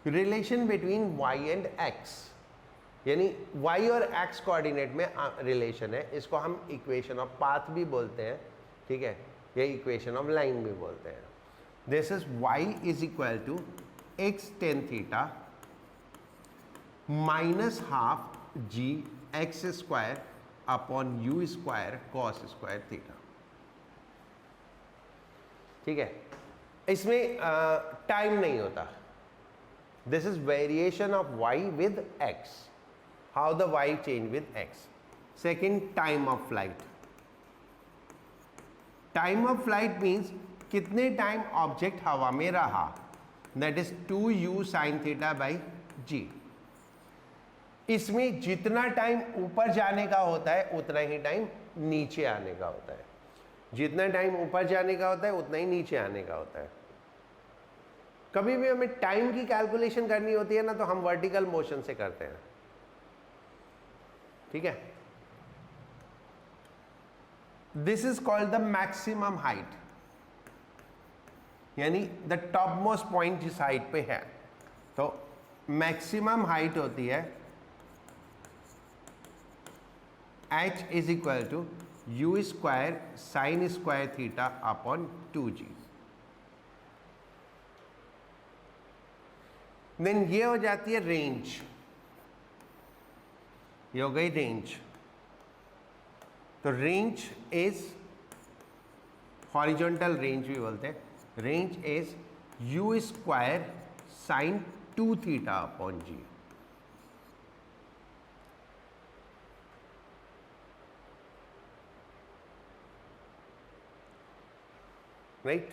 Relation between y and x, यानी y और x कोऑर्डिनेट में रिलेशन है, इसको हम इक्वेशन ऑफ पाथ भी बोलते हैं, ठीक है, या इक्वेशन ऑफ लाइन भी बोलते हैं। This is y is equal to x tan theta minus half g x square upon u square cos square theta, ठीक है। इसमें टाइम नहीं होता, this is variation of y with x, how the y change with x। Second, time of flight. Time of flight means कितने time object हवा में रहा, that is 2u sine theta by g। इसमें जितना time ऊपर जाने का होता है उतना ही टाइम नीचे आने का होता है, जितना टाइम ऊपर जाने का होता है उतना ही नीचे आने का होता है। कभी भी हमें टाइम की कैलकुलेशन करनी होती है ना, तो हम वर्टिकल मोशन से करते हैं, ठीक है। This is called the maximum height, यानी द टॉप मोस्ट पॉइंट जिस हाइट पे है, तो मैक्सिमम हाइट होती है h is equal to u square sine square theta upon 2g। Then ये हो जाती है रेंज, ये हो गई रेंज। तो रेंज इज हॉरिजॉन्टल रेंज भी बोलते हैं, range is you square sign 2 theta upon g। Right,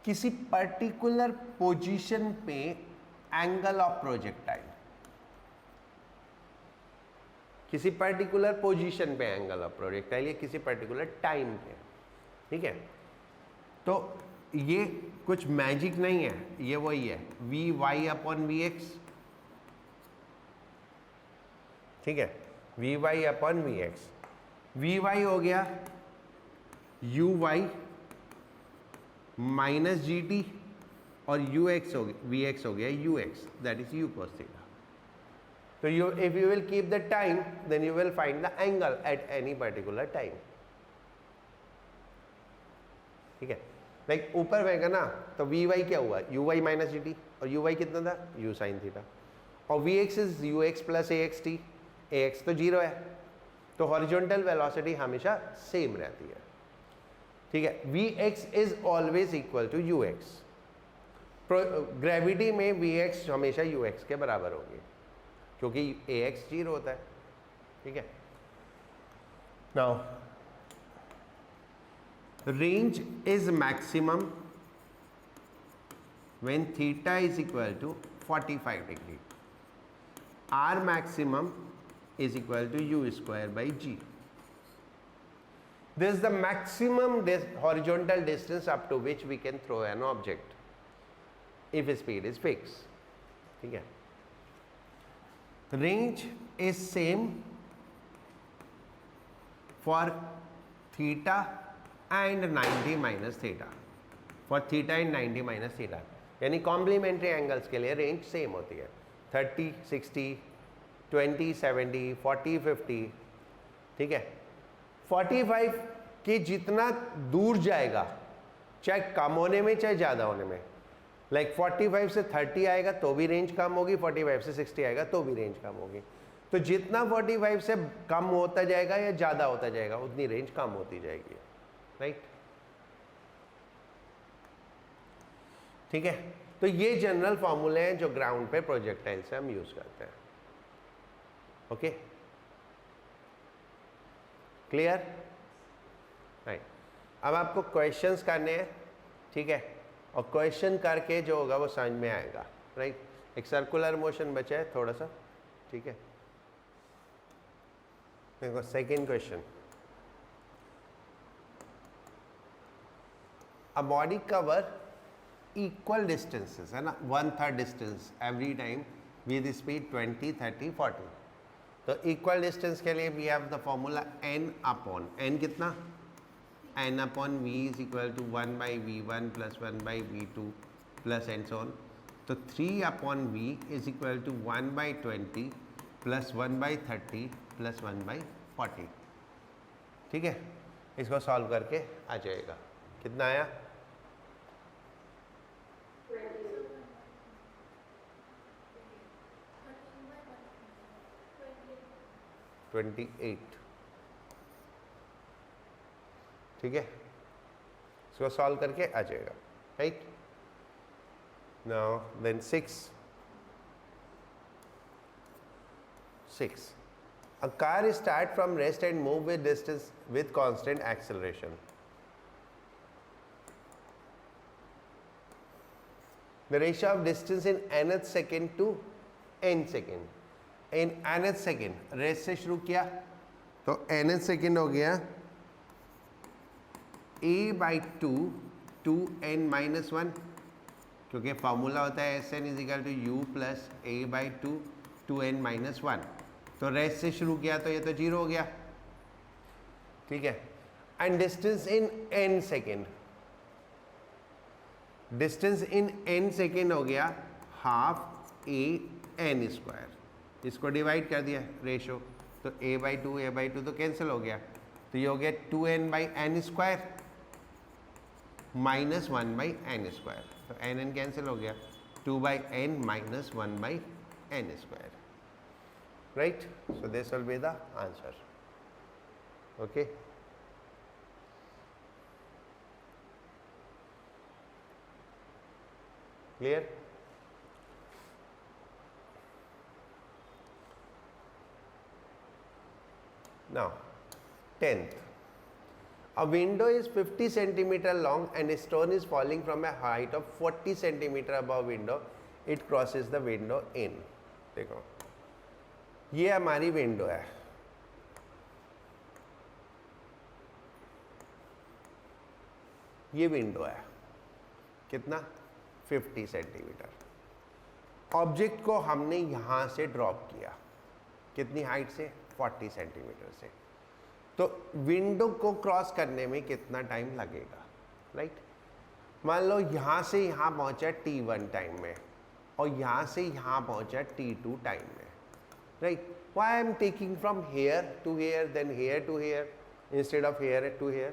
किसी पर्टिकुलर पोजीशन पे एंगल ऑफ प्रोजेक्टाइल, किसी पर्टिकुलर पोजीशन पे एंगल ऑफ प्रोजेक्टाइल, या किसी पर्टिकुलर टाइम पे, ठीक है। तो ये कुछ मैजिक नहीं है, ये वही है v y upon v x, ठीक है, v y upon v x. V y हो गया u y minus g t, और यू एक्स हो गया, वी एक्स हो गया u x, that is u cos theta. तो you, if you will keep the time, then you will find the angle at any particular time, ठीक है। Like ऊपर रहेगा ना, तो वी वाई क्या हुआ, u y minus g t, और यू वाई कितना था, यू साइन थीटा, और v x is u x plus a x t, a x तो जीरो है, तो हॉरिजॉन्टल वेलोसिटी हमेशा सेम रहती है, ठीक है। V x is always equal to u x. Gravity में वी एक्स हमेशा यू एक्स के बराबर होगी, क्योंकि ए एक्स जीरो होता है, ठीक है। Now range is maximum when theta is equal to 45 degree, R maximum is equal to u square by g। This is the maximum horizontal distance up to which we can throw an object if speed is fixed. ठीक है. Range is same for theta and 90 minus theta. For theta and 90 minus theta. यानी complementary angles के लिए range same होती है. 30, 60, 20, 70, 40, 50. ठीक है. 45 के जितना दूर जाएगा, चाहे कम होने में चाहे ज़्यादा होने में, लाइक 45 से 30 आएगा तो भी रेंज कम होगी, 45 से 60 आएगा तो भी रेंज कम होगी. तो जितना 45 से कम होता जाएगा या ज़्यादा होता जाएगा उतनी रेंज कम होती जाएगी. राइट. ठीक है. तो ये जनरल फॉर्मूले हैं जो ग्राउंड पे प्रोजेक्टाइल से हम यूज करते हैं. Okay, clear. राइट. अब आपको क्वेश्चंस करने हैं. ठीक है. और क्वेश्चन करके जो होगा वो समझ में आएगा. राइट. एक सर्कुलर मोशन बचा है थोड़ा सा. ठीक है. देखो second question. A body cover equal distances, है ना, 1/3 distance every time with speed 20, 30, 40. तो इक्वल डिस्टेंस के लिए we have the formula n upon n कितना, n upon v is equal to 1/v1 plus 1/v2 plus and so on. तो 3 अपॉन v is equal to 1/20 plus 1/30 plus 1/40. ठीक है. इसको solve करके आ जाएगा. कितना आया? 28. ठीक है. इसको सॉल्व करके आ जाएगा. Right. Now then 6. A car start from rest and move with distance with constant acceleration. The ratio of distance in nth second to n second. In nth second rest से शुरू किया तो nth second हो गया a/2 2n-1, क्योंकि formula होता है Sn = u plus a/2 2n-1. तो रेस्ट से शुरू किया तो ये तो 0 हो गया. ठीक है. And distance in n second, distance in n second हो गया हाफ a(n²). इसको डिवाइड कर दिया रेशो, तो a/2 तो कैंसिल हो गया. तो ये हो गया 2n/n² माइनस 1/n². तो n कैंसिल हो गया, 2/n minus 1/n². Right? So this will be the answer. Okay. Clear? Now, 10th. A window is 50 centimeter long and a stone is falling from a height of 40 centimeter above window. It crosses the window in. देखो, ये हमारी window है. ये window है कितना, 50 centimetre. Object को हमने यहाँ से ड्रॉप किया, कितनी हाइट से, 40 सेंटीमीटर से. तो विंडो को क्रॉस करने में कितना टाइम लगेगा. राइट. मान लो यहाँ से यहाँ पहुँचा t1 टाइम में और यहाँ से यहाँ पहुँचा t2 टाइम में. Right? Why I am taking from here to here, then here to here instead of here to here?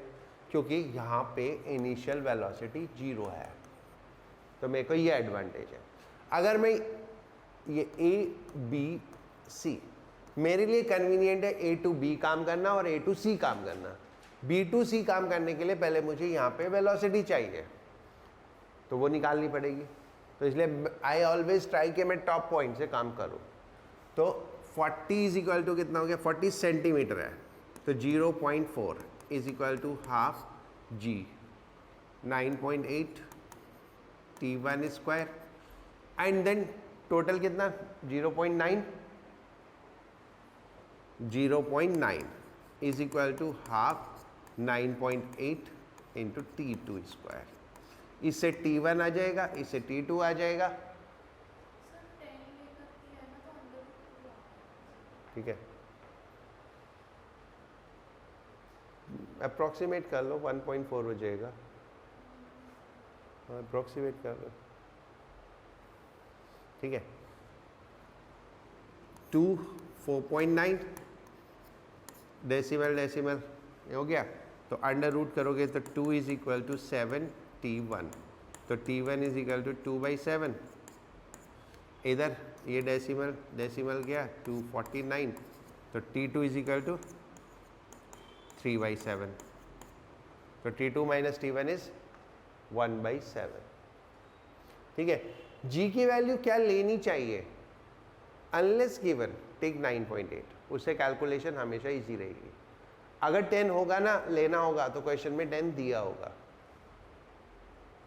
क्योंकि यहाँ पे इनिशियल वेलोसिटी 0 है, तो मेरे को ये एडवांटेज है. अगर मैं ये A B C, मेरे लिए कन्वीनियंट है A to B काम करना और A to C काम करना. B to C काम करने के लिए पहले मुझे यहाँ पे वेलोसिटी चाहिए, तो वो निकालनी पड़ेगी. तो इसलिए आई ऑलवेज ट्राई कि मैं टॉप पॉइंट से काम करूँ. तो 40 इज इक्वल टू कितना हो गया, 40 सेंटीमीटर है, तो 0.4 is equal to half g, 9.8 t1² and then total कितना, 0.9 is equal to half 9.8 into T2 square, इससे T1 आ जाएगा, इससे T2 आ जाएगा, ठीक है। अप्रॉक्सीमेट कर लो, 1.4 हो जाएगा, अप्रॉक्सीमेट कर लो, ठीक है। 2 4.9 डेसिमल डेसिमल हो गया, तो अंडर रूट करोगे तो 2 इज इक्वल टू 7 T1, तो T1 इज इक्वल टू 2/7, इधर ये डेसिमल डेसिमल गया 249, तो T2 इज इक्वल टू 3/7, तो T2 माइनस T1 इज 1/7, ठीक है। G की वैल्यू क्या लेनी चाहिए, अनलेस गिवन टेक 9.8, उससे कैलकुलेशन हमेशा इजी रहेगी। अगर 10 होगा ना, लेना होगा तो क्वेश्चन में 10 दिया होगा,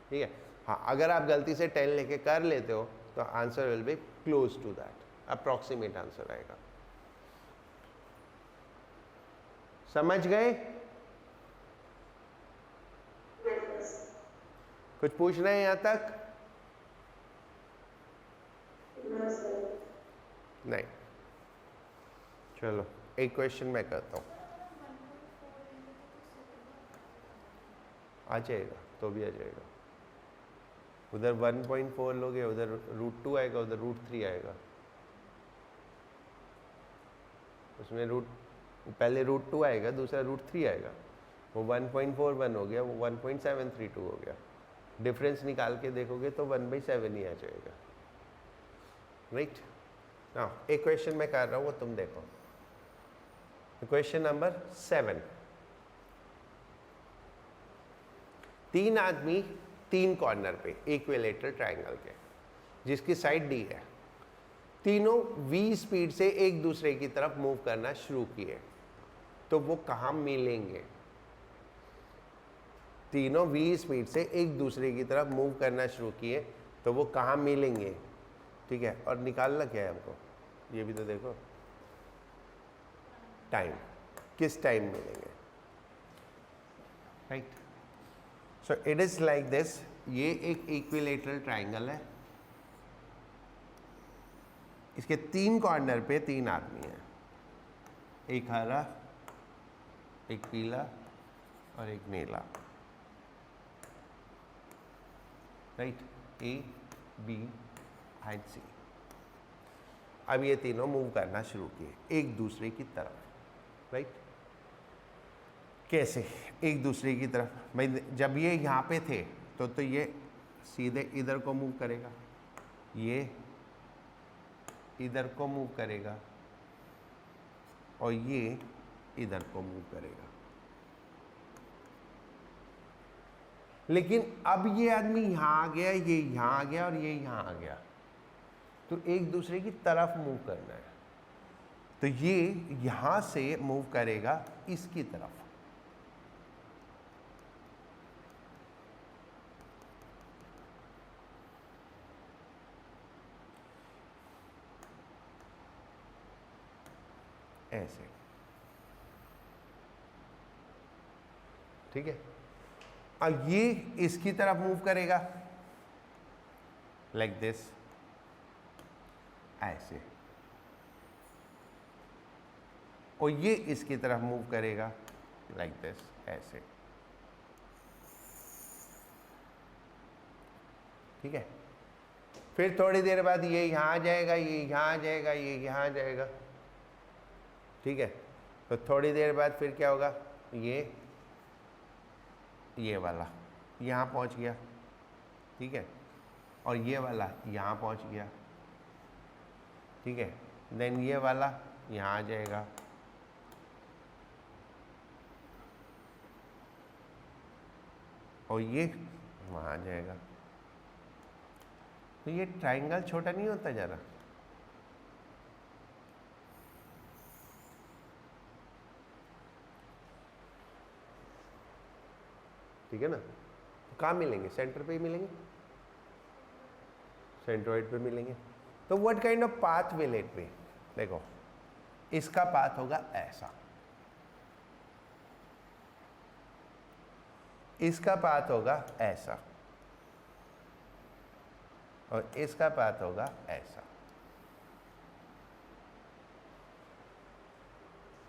ठीक है। हाँ, अगर आप गलती से 10 लेके कर लेते हो तो answer will be close to that, approximate answer आएगा। समझ गए? कुछ पूछना है यहां तक? नहीं, चलो एक क्वेश्चन मैं करता हूं, आ जाएगा तो भी आ जाएगा। उधर 1.4 लोगे, उधर √2 आएगा, उधर √3 आएगा, उसमें पहले √2 आएगा, दूसरा √3 आएगा, वो 1.41 हो गया, वो 1.732 हो गया, डिफरेंस निकाल के देखोगे तो 1/7 ही आ जाएगा, राइट। हाँ, एक क्वेश्चन मैं कर रहा हूँ, वो तुम देखो। क्वेश्चन नंबर 7, 3 आदमी 3 कॉर्नर पे इक्विलेटरल ट्रायंगल के, जिसकी साइड डी है, तीनों v स्पीड से एक दूसरे की तरफ मूव करना शुरू किए, तो वो कहाँ मिलेंगे? तीनों v स्पीड से एक दूसरे की तरफ मूव करना शुरू किए, तो वो कहाँ मिलेंगे, ठीक है। और निकालना क्या है हमको, ये भी तो देखो, टाइम, किस टाइम मिलेंगे, right. So it is like this, ये एक इक्विलेटरल ट्रायंगल है, इसके 3 कॉर्नर पे 3 आदमी हैं, एक हरा, एक पीला और एक नीला, right, A, B and C। अब ये तीनों मूव करना शुरू किए एक दूसरे की तरफ, राइट। कैसे एक दूसरे की तरफ? भाई जब ये यहाँ पे थे तो ये सीधे इधर को मूव करेगा, ये इधर को मूव करेगा और ये इधर को मूव करेगा। लेकिन अब ये आदमी यहाँ आ गया, ये यहाँ आ गया और ये यहाँ आ गया, तो एक दूसरे की तरफ मूव करना है, तो ये यहां से मूव करेगा इसकी तरफ, ऐसे, ठीक है। अब ये इसकी तरफ मूव करेगा लाइक दिस, ऐसे, और ये इसकी तरफ मूव करेगा लाइक दिस, ऐसे, ठीक है। फिर थोड़ी देर बाद ये यहाँ आ जाएगा, ये यहाँ आ जाएगा, ये यहाँ आ जाएगा, ठीक है। तो थोड़ी देर बाद फिर क्या होगा, ये वाला यहाँ पहुँच गया, ठीक है, और ये वाला यहाँ पहुँच गया, ठीक है। देन ये वाला यहाँ आ जाएगा, और ये वहाँ आ जाएगा। तो ये ट्रायंगल छोटा नहीं होता ज़रा, ठीक है ना। तो कहाँ मिलेंगे? सेंटर पे ही मिलेंगे, सेंट्रोइड पे मिलेंगे। तो what kind of path will it be? देखो, इसका पाथ होगा ऐसा, इसका पाथ होगा ऐसा और इसका पाथ होगा ऐसा,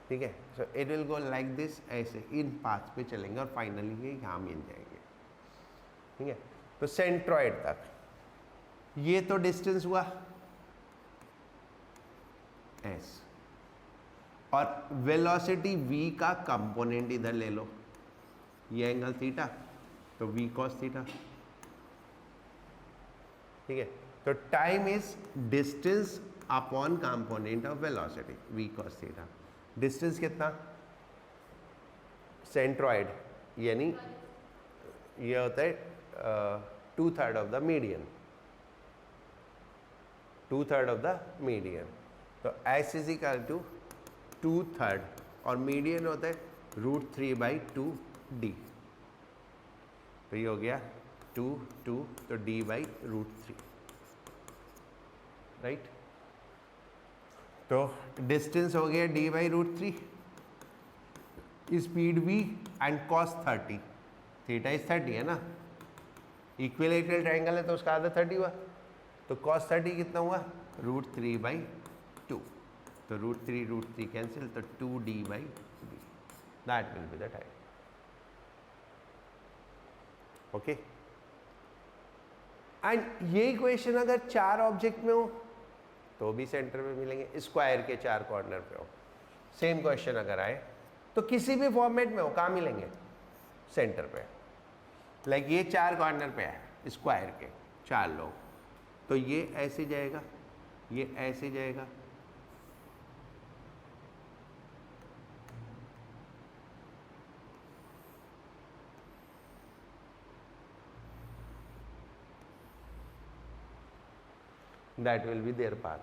ठीक है। So it will go like this, ऐसे इन पाथ पे चलेंगे और फाइनली ये यहाँ मिल जाएंगे, ठीक है। तो सेंट्रॉइड तक ये तो डिस्टेंस हुआ s, और वेलोसिटी v का कंपोनेंट इधर ले लो, ये एंगल थीटा, तो v cos थीटा, ठीक है। तो time is distance upon component of velocity v cos theta. Distance कितना, सेंट्रॉइड यानी ये होता है 2/3 of the median, 2/3 of the median. तो s इज इक्वल टू 2/3 और मीडियन होता है √3/2d, तो ये हो गया 2 2, तो d/√3, राइट। तो डिस्टेंस हो गया d/√3, speed v and cos 30, theta is 30 है ना, इक्विलेटरल ट्रायंगल है तो उसका आधा 30 हुआ, तो cos 30 कितना हुआ √3/2, तो √3 कैंसिल, तो 2d/d, that will be the time, okay. And ये इक्वेशन अगर 4 ऑब्जेक्ट में हो तो भी सेंटर पे मिलेंगे, स्क्वायर के 4 कॉर्नर पे हो, सेम क्वेश्चन अगर आए तो किसी भी फॉर्मेट में हो कहाँ मिलेंगे, सेंटर पे। लाइक ये 4 कॉर्नर पे है स्क्वायर के 4 लोग, तो ये ऐसे जाएगा, ये ऐसे जाएगा, that will be there path,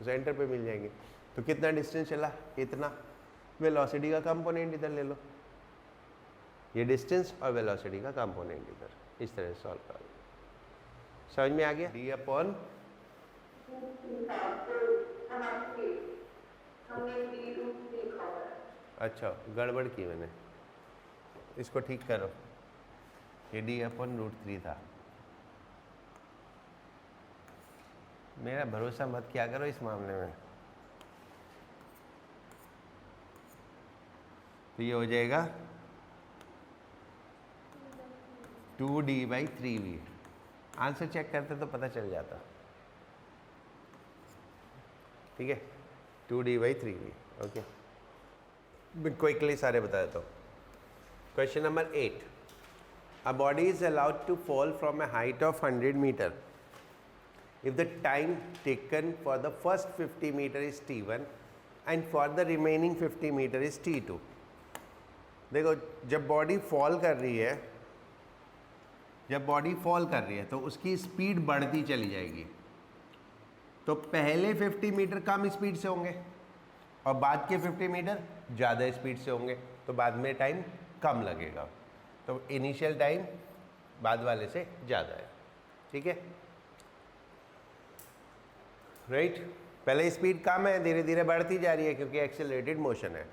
centre पे मिल जाएंगे। तो कितना डिस्टेंस चला, इतना, वेलोसिटी का कंपोनेंट इधर ले लो, ये डिस्टेंस और वेलोसिटी का कंपोनेंट इधर, इस तरह से सॉल्व कर लो। समझ में आ गया, d अपॉन अच्छा गड़बड़ की मैंने, इसको ठीक करो, ये d अपॉन √3 था, मेरा भरोसा मत किया करो इस मामले में। तो ये हो जाएगा 2d/3v, आंसर चेक करते तो पता चल जाता, ठीक है, 2d/3v, ओके। मैं क्विकली सारे बता देता हूँ। Question number 8, a body is allowed to fall from a height of 100 metre if the time taken for the first 50 meter is t1 and for the remaining 50 meter is t2। देखो जब body fall कर रही है, जब body fall कर रही है तो उसकी स्पीड बढ़ती चली जाएगी, तो पहले 50 मीटर कम स्पीड से होंगे और बाद के 50 मीटर ज़्यादा स्पीड से होंगे, तो बाद में टाइम कम लगेगा, तो इनिशियल टाइम बाद वाले से ज़्यादा है, ठीक है, राइट। पहले स्पीड कम है, धीरे धीरे बढ़ती जा रही है क्योंकि एक्सेलरेटेड मोशन है,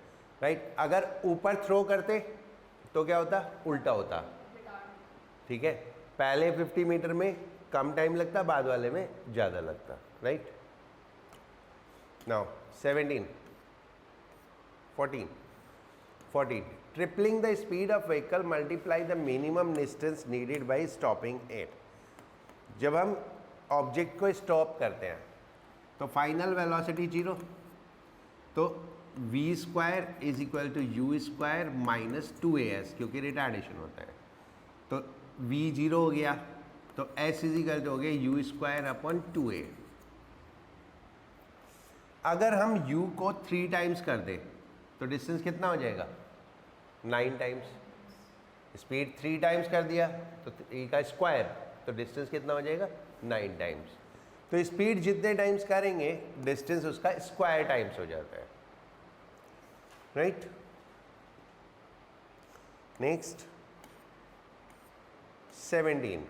राइट। अगर ऊपर थ्रो करते तो क्या होता, उल्टा होता, ठीक है, पहले 50 मीटर में कम टाइम लगता, बाद वाले में ज़्यादा लगता, right. Now 17 14 tripling the speed of vehicle multiply the minimum distance needed bye stopping it. जब हम ऑब्जेक्ट को स्टॉप करते हैं तो फाइनल वेलोसिटी 0, तो v² is equal to u² minus 2as, क्योंकि रिटार्डेशन होता है, तो v 0 हो गया, तो s इज इक्वल टू हो गया u² अपॉन 2a। अगर हम u को 3 टाइम्स कर दें तो डिस्टेंस कितना हो जाएगा, 9 टाइम्स। स्पीड 3 टाइम्स कर दिया तो 3 का स्क्वायर, तो डिस्टेंस कितना हो जाएगा, 9 टाइम्स। तो स्पीड जितने टाइम्स करेंगे डिस्टेंस उसका स्क्वायर टाइम्स हो जाता है, right. Next 17,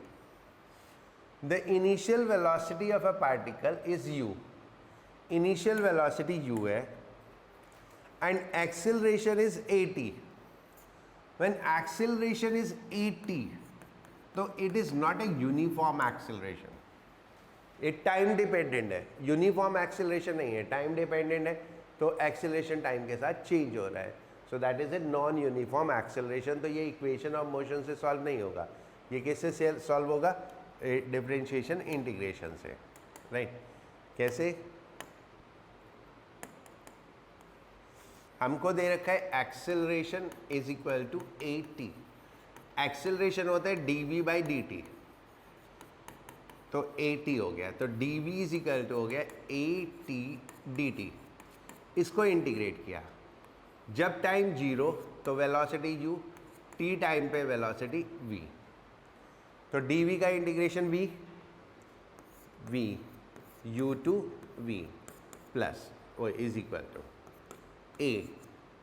the initial velocity of a particle is u, initial velocity u है and acceleration is 80। When acceleration is 80 तो it is not a uniform acceleration, ये टाइम डिपेंडेंट है, uniform acceleration नहीं है, time dependent है, तो acceleration time के साथ चेंज हो रहा है, so that is a non uniform acceleration. तो ये इक्वेशन ऑफ मोशन से सॉल्व नहीं होगा, ये किससे सॉल्व होगा, डिफरेंशिएशन इंटीग्रेशन से, राइट। कैसे, हमको दे रखा है acceleration is equal to AT, acceleration होता है dv बाई dt, तो AT हो गया, तो dv इज इक्वल टू हो गया AT dt। इसको इंटीग्रेट किया, जब टाइम 0 तो वेलोसिटी u, t टाइम पे वेलोसिटी v, तो dv का integration v u to v plus वो is equal to a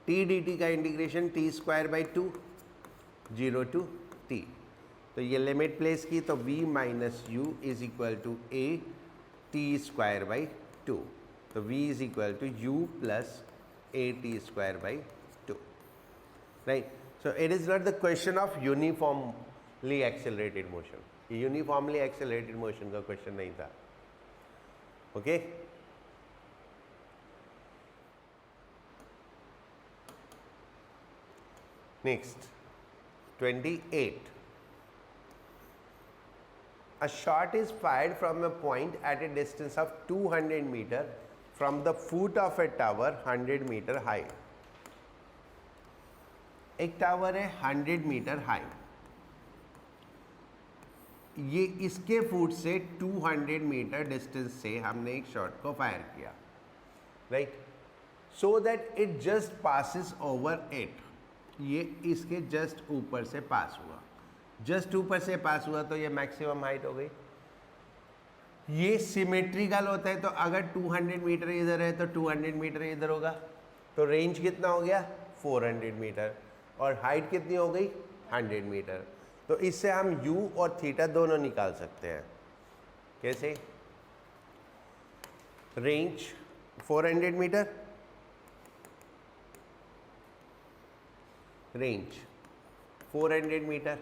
t dt का integration t square by 2 0 to t, तो ये लिमिट प्लेस की, तो v minus u is equal to a t square by 2, तो v is equal to u plus a t square by 2, right. So it is not the question of uniformly accelerated motion, ये uniformly accelerated motion का question नहीं था, okay. Next 28, a shot is fired from a point at a distance of 200 meter from the foot of a tower 100 meter high। एक tower है 100 metre high, ये इसके foot से 200 metre distance से हमने एक शॉट को फायर किया, right, so that it just passes over it, ये इसके जस्ट ऊपर से पास हुआ, जस्ट ऊपर से पास हुआ तो ये मैक्सिमम हाइट हो गई। ये सिमेट्रिकल होता है, तो अगर 200 मीटर इधर है तो 200 मीटर इधर होगा, तो रेंज कितना हो गया 400 मीटर, और हाइट कितनी हो गई 100 मीटर। तो इससे हम u और थीटा दोनों निकाल सकते हैं। कैसे, range 400 metre, range 400 metre,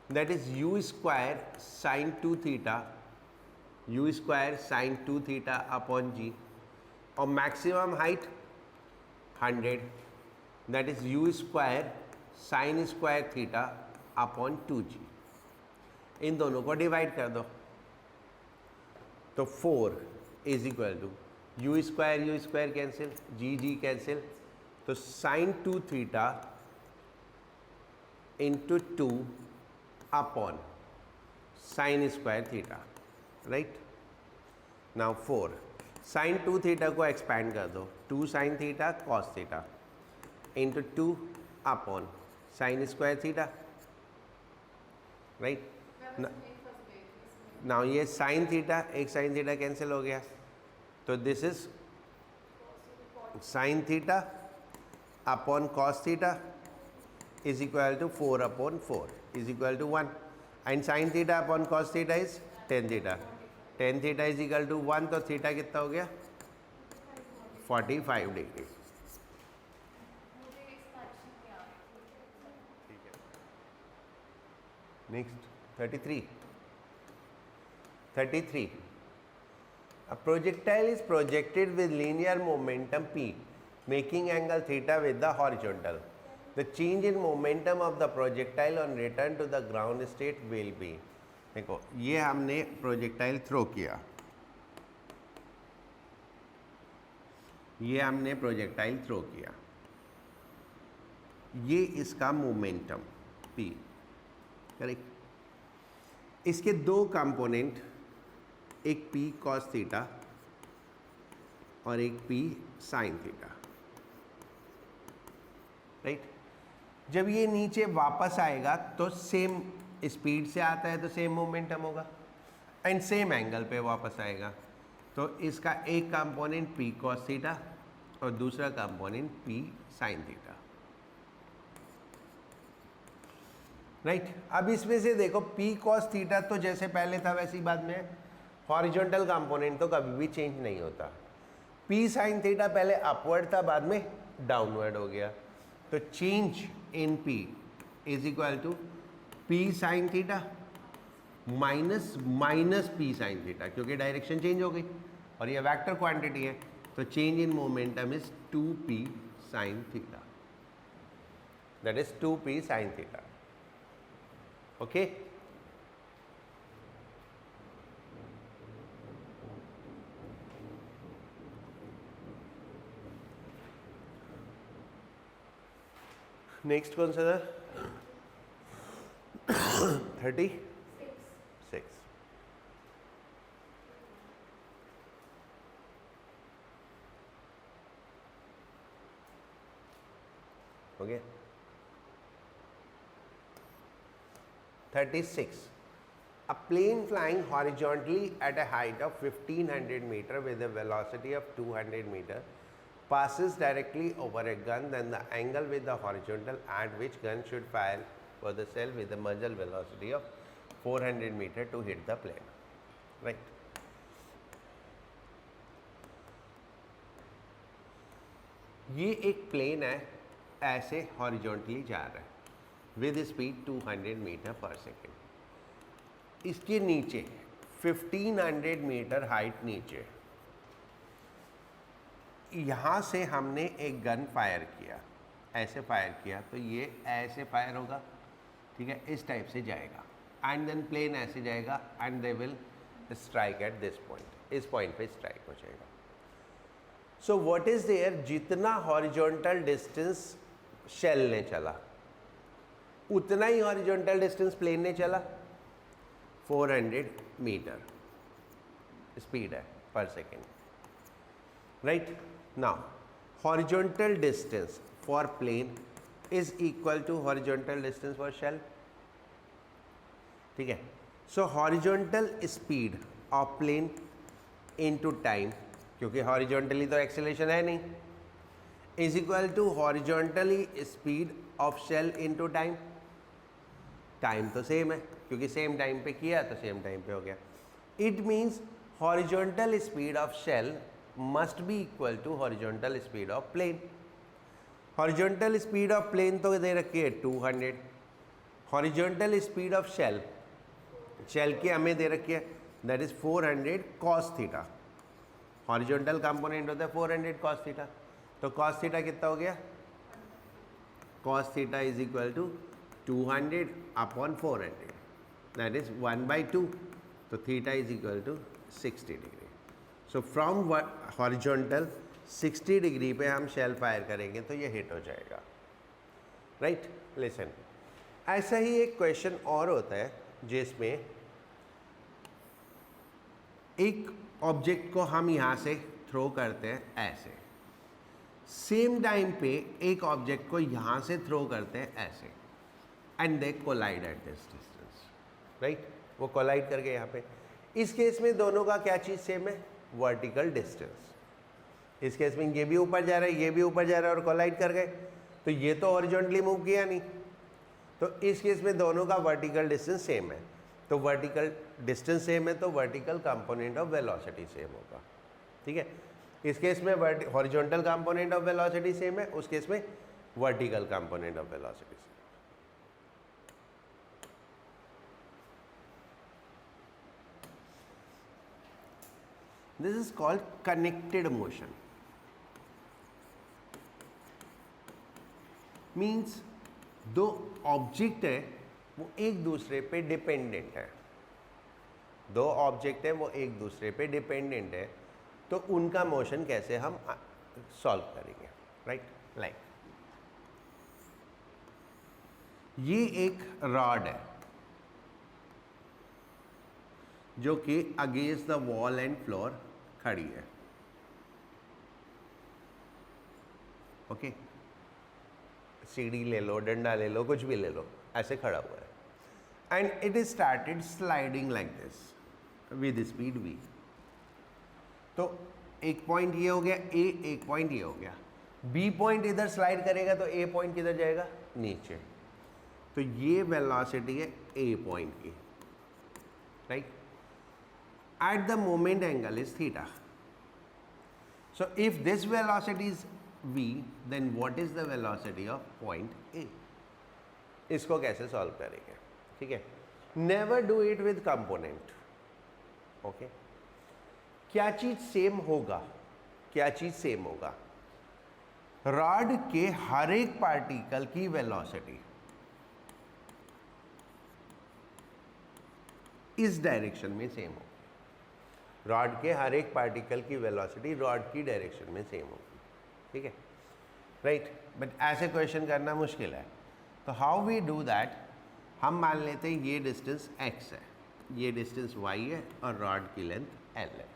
that is u square sin 2 theta, u square sin 2 theta upon g, और maximum height 100, that is u square sin square theta upon 2g। इन दोनों को डिवाइड कर दो, तो 4 is equal to u square cancel, g cancel, तो sin 2 theta into 2 upon sine square theta, right. Now 4 sine 2 theta को expand कर दो, 2 sine theta cos theta into 2 upon sine square theta, right. Now ये sine theta, एक sine theta cancel हो गया, तो this is sine theta upon cos theta is equal to 4 upon 4 is equal to 1, and sin theta upon cos theta is tan theta, tan theta is equal to 1, तो theta कितना हो गया 45 degree. Next 33, a projectile is projected with linear momentum p making angle theta with the horizontal, the change in momentum of the projectile on return to the ground state will be। देखो ये हमने projectile throw किया, ये हमने projectile throw किया, ये इसका momentum p, correct. इसके दो कंपोनेंट, एक p cos थीटा और एक p sin थीटा, राइट। जब ये नीचे वापस आएगा तो सेम स्पीड से आता है तो सेम मोमेंटम होगा, एंड सेम एंगल पे वापस आएगा, तो इसका एक कंपोनेंट p cos थीटा और दूसरा component p sin theta, right. अब इसमें से देखो p cos थीटा तो जैसे पहले था वैसी बाद में, हॉरिजॉन्टल कंपोनेंट तो कभी भी चेंज नहीं होता। p sin थीटा पहले अपवर्ड था, बाद में डाउनवर्ड हो गया, तो change in p is equal to p sine theta minus minus p sine theta, क्योंकि डायरेक्शन चेंज हो गई और ये वेक्टर क्वांटिटी है, तो change in momentum is 2p sine theta, that is 2p sine theta. Okay, next कौन सा था? 36. Okay, 36. A plane flying horizontally at a height of 1500 meter with a velocity of 200 meter passes directly over a gun, then the angle with the horizontal at which gun should fire for the cell with a muzzle velocity of 400 meter to hit the plane. Right. ये एक plane है, ऐसे horizontally जा रहा है with speed 200 metre per second. इसके नीचे 1500 metre height नीचे, यहाँ से हमने एक गन फायर किया, ऐसे फायर किया, तो ये ऐसे फायर होगा, ठीक है, इस टाइप से जाएगा, एंड देन प्लेन ऐसे जाएगा and they will strike at this point, इस पॉइंट पे स्ट्राइक हो जाएगा. सो व्हाट इज देयर, जितना हॉरिजॉन्टल डिस्टेंस शेल ने चला उतना ही हॉरिजॉन्टल डिस्टेंस प्लेन ने चला, 400 मीटर स्पीड है पर second. Right, now horizontal distance for plane is equal to horizontal distance for shell. ठीक है, so horizontal speed of plane into time, क्योंकि हॉरिजॉन्टली तो एक्सेलरेशन है नहीं, is equal to horizontally speed of shell into time. Time तो same है, क्योंकि same time पे किया तो सेम टाइम पे हो गया. It means horizontal speed of shell must be equal to horizontal speed of plane. Horizontal speed of plane तो दे रखी है 200, horizontal speed of shell, shell की हमें दे रखी है that is 400 cos theta. Horizontal component होता है 400 कॉस थीटा, तो कॉस थीटा कितना हो गया, cos theta is equal to 200 upon 400, that is 1/2, तो theta is equal to 60 degree. So from horizontal 60 degree पे हम शेल फायर करेंगे तो ये हिट हो जाएगा. राइट, लिसन, ऐसा ही एक क्वेश्चन और होता है जिसमें एक ऑब्जेक्ट को हम यहाँ से थ्रो करते हैं ऐसे, सेम टाइम पे एक ऑब्जेक्ट को यहाँ से थ्रो करते हैं ऐसे, and they collide at this distance. Right, वो कोलाइड करके यहाँ पे, इस केस में दोनों का क्या चीज़ सेम है, वर्टिकल डिस्टेंस. इस केस में ये भी ऊपर जा रहा है, ये भी ऊपर जा रहा है और कोलाइड कर गए, तो ये तो हॉरिजॉन्टली मूव किया नहीं, तो इस केस में दोनों का वर्टिकल डिस्टेंस सेम है. तो वर्टिकल डिस्टेंस सेम है तो vertical component of velocity same होगा. ठीक है, इस केस में horizontal component of velocity same है, उस केस में vertical component of velocity same. This is called connected motion. Means दो ऑब्जेक्ट है वो एक दूसरे पे डिपेंडेंट है, दो ऑब्जेक्ट है वो एक दूसरे पे डिपेंडेंट है, तो उनका मोशन कैसे हम सॉल्व करेंगे. राइट, लाइक ये एक रॉड है जो कि against the wall and floor खड़ी है. ओके, सीढ़ी ले लो, डंडा ले लो, कुछ भी ले लो, ऐसे खड़ा हुआ है, and it is started sliding like this with speed v. तो एक पॉइंट ये हो गया a, एक पॉइंट ये हो गया b. पॉइंट इधर स्लाइड करेगा तो a पॉइंट किधर जाएगा, नीचे. तो ये वेलोसिटी है a पॉइंट की. Right, at the moment angle is theta. So if this velocity is v, then what is the velocity of point A? इसको कैसे सॉल्व करेंगे? ठीक है, never do it with component. Okay, क्या चीज same होगा? क्या चीज सेम होगा? रॉड के हर एक पार्टिकल की वेलोसिटी इस डायरेक्शन में सेम होगी. रॉड के हर एक पार्टिकल की वेलोसिटी रॉड की डायरेक्शन में सेम होगी. ठीक है, राइट. बट ऐसे क्वेश्चन करना मुश्किल है. तो हाउ वी डू दैट? हम मान लेते हैं ये डिस्टेंस x है, ये डिस्टेंस y है और रॉड की लेंथ l है.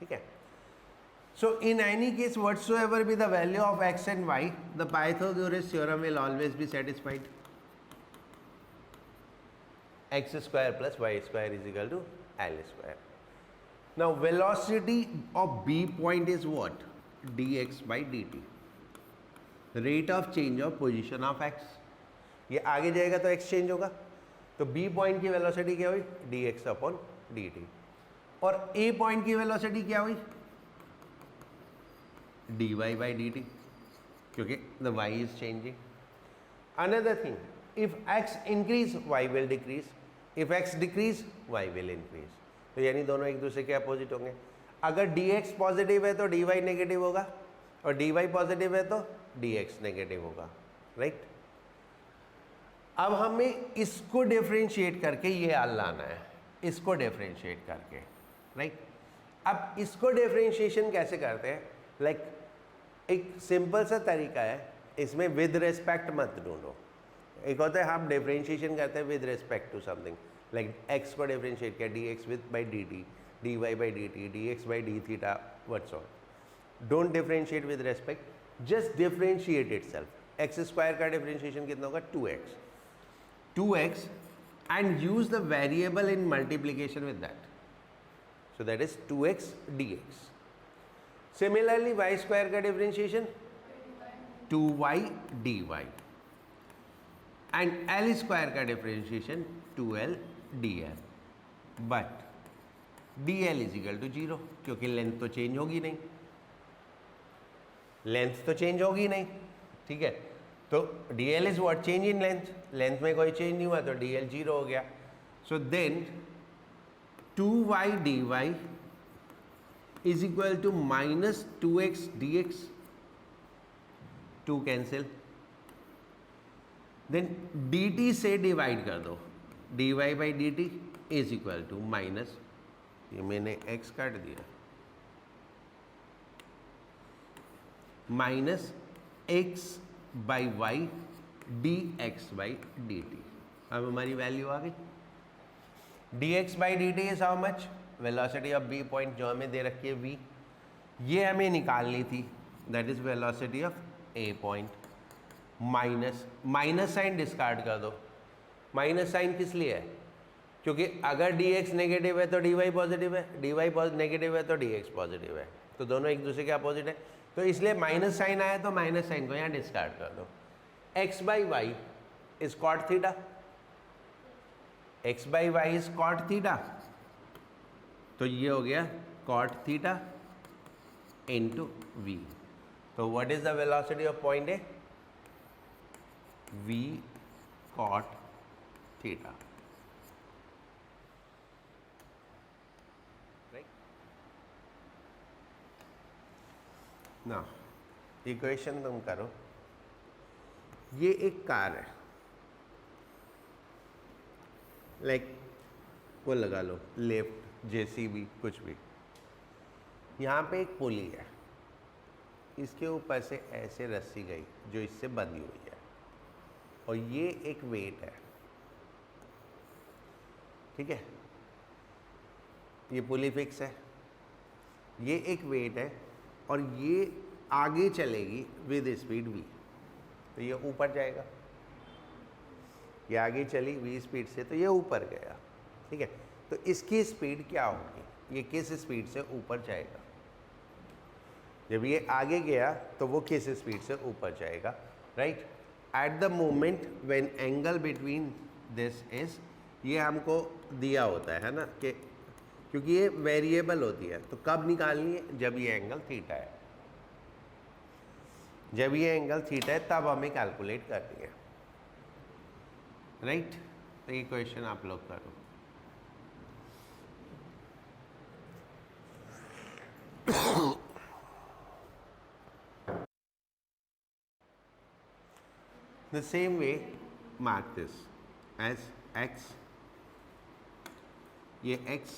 ठीक है. So in any case whatsoever be the value of x and y, the Pythagoras theorem will always be satisfied. X square plus y square is equal to l square. Now velocity of B point is what? dx by dt. Rate of change of position of x. ये आगे जाएगा तो x change होगा, तो B point की velocity क्या हुई? dx upon dt. और A पॉइंट की वेलोसिटी क्या हुई? dy by dt, क्योंकि the y is changing. Another thing, if x increase y will decrease, if x decrease y will increase. तो यानी दोनों एक दूसरे के अपोजिट होंगे. अगर dx पॉजिटिव है तो dy नेगेटिव होगा, और dy पॉजिटिव है तो dx नेगेटिव होगा. राइट. अब हमें इसको डिफरेंशिएट करके ये हल लाना है, इसको डिफरेंशिएट करके. राइट. अब इसको डिफरेंशिएशन कैसे करते हैं? लाइक एक सिंपल सा तरीका है, इसमें विद रिस्पेक्ट मत ढूंढो. एक होता है हम डिफरेंशिएशन करते हैं with respect to something, like x को डिफरेंशिएट किया dx with by dt, dy by dt, dx by d theta, what's all. Don't differentiate with respect, just differentiate itself. x square का डिफरेंशिएशन कितना होगा? 2x and use the variable in multiplication with that. So that is 2x dx. Similarly, y square का differentiation 2y dy and l square का differentiation 2l dl. But dl is equal to 0, क्योंकि length तो change होगी नहीं, length तो change होगी नहीं. ठीक है, तो dl is what? Change in length. Length में कोई चेंज नहीं हुआ तो dl 0 हो गया. So then 2y dy is equal to minus 2x dx. 2 cancel. Then dt से डिवाइड कर दो, dy by dt is equal to minus, ये मैंने x काट दिया, minus x by y dx by dt. अब हमारी वैल्यू आ गई. dx by dt is how much? Velocity of B point जो हमें दे रखी है v, ये हमें निकालनी थी. That is velocity of A point. Minus sign discard कर दो. माइनस साइन किस लिए है? क्योंकि अगर dx नेगेटिव है तो dy पॉजिटिव है, dy नेगेटिव है तो dx पॉजिटिव है, तो दोनों एक दूसरे के अपोजिट है. तो इसलिए माइनस साइन आया तो माइनस साइन को यहाँ डिस्कार्ड कर दो. x by y is cot theta, x by y is cot theta, तो ये हो गया कॉट थीटा इंटू v. तो what is the velocity of point A? v cot theta. Right. ना इक्वेशन तुम करो. ये एक कार है, लाइक वो लगा लो लेफ्ट, जेसीबी, कुछ भी. यहाँ पे एक पुली है, इसके ऊपर से ऐसे रस्सी गई जो इससे बंधी हुई है, और ये एक वेट है. ठीक है, ये पुली फिक्स है, ये एक वेट है, और ये आगे चलेगी विद स्पीड v. तो ये ऊपर जाएगा, ये आगे चली v स्पीड से, तो ये ऊपर गया. ठीक है, तो इसकी स्पीड क्या होगी? ये किस स्पीड से ऊपर जाएगा? जब ये आगे गया तो वो किस स्पीड से ऊपर जाएगा? Right. At the moment when angle between this is, ये हमको दिया होता है ना, कि क्योंकि ये वेरिएबल होती है, तो कब निकालनी है? जब ये एंगल थीटा है. जब ये एंगल थीटा है तब हमें कैलकुलेट करनी है, राइट। तो ये क्वेश्चन आप लोग करो। The same way, mark this as x, ये x,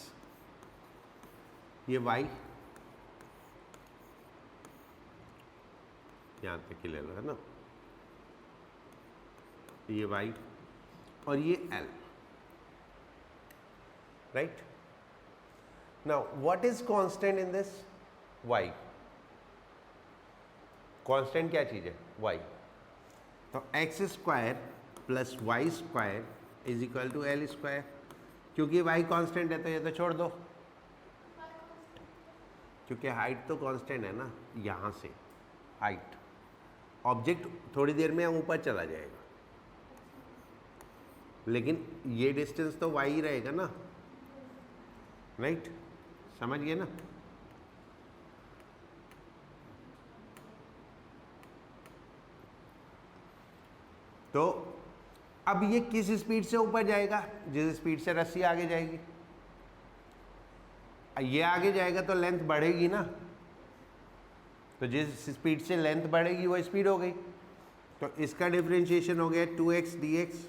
ये y, यहाँ तक ही ले लो, है ना, ये y और ये l, right? Now what is constant in this? y. constant क्या चीज़ है? y. तो x square plus y square is equal to l square, क्योंकि y कांस्टेंट है तो ये तो छोड़ दो, क्योंकि हाइट तो कांस्टेंट है ना, यहाँ से हाइट, ऑब्जेक्ट थोड़ी देर में ऊपर चला जाएगा, लेकिन ये डिस्टेंस तो y ही रहेगा ना, राइट? समझ गए ना? तो अब ये किस स्पीड से ऊपर जाएगा? जिस स्पीड से रस्सी आगे जाएगी। ये आगे जाएगा तो लेंथ बढ़ेगी ना, तो जिस स्पीड से लेंथ बढ़ेगी वो स्पीड हो गई। तो इसका डिफरेंशिएशन हो गया 2x dx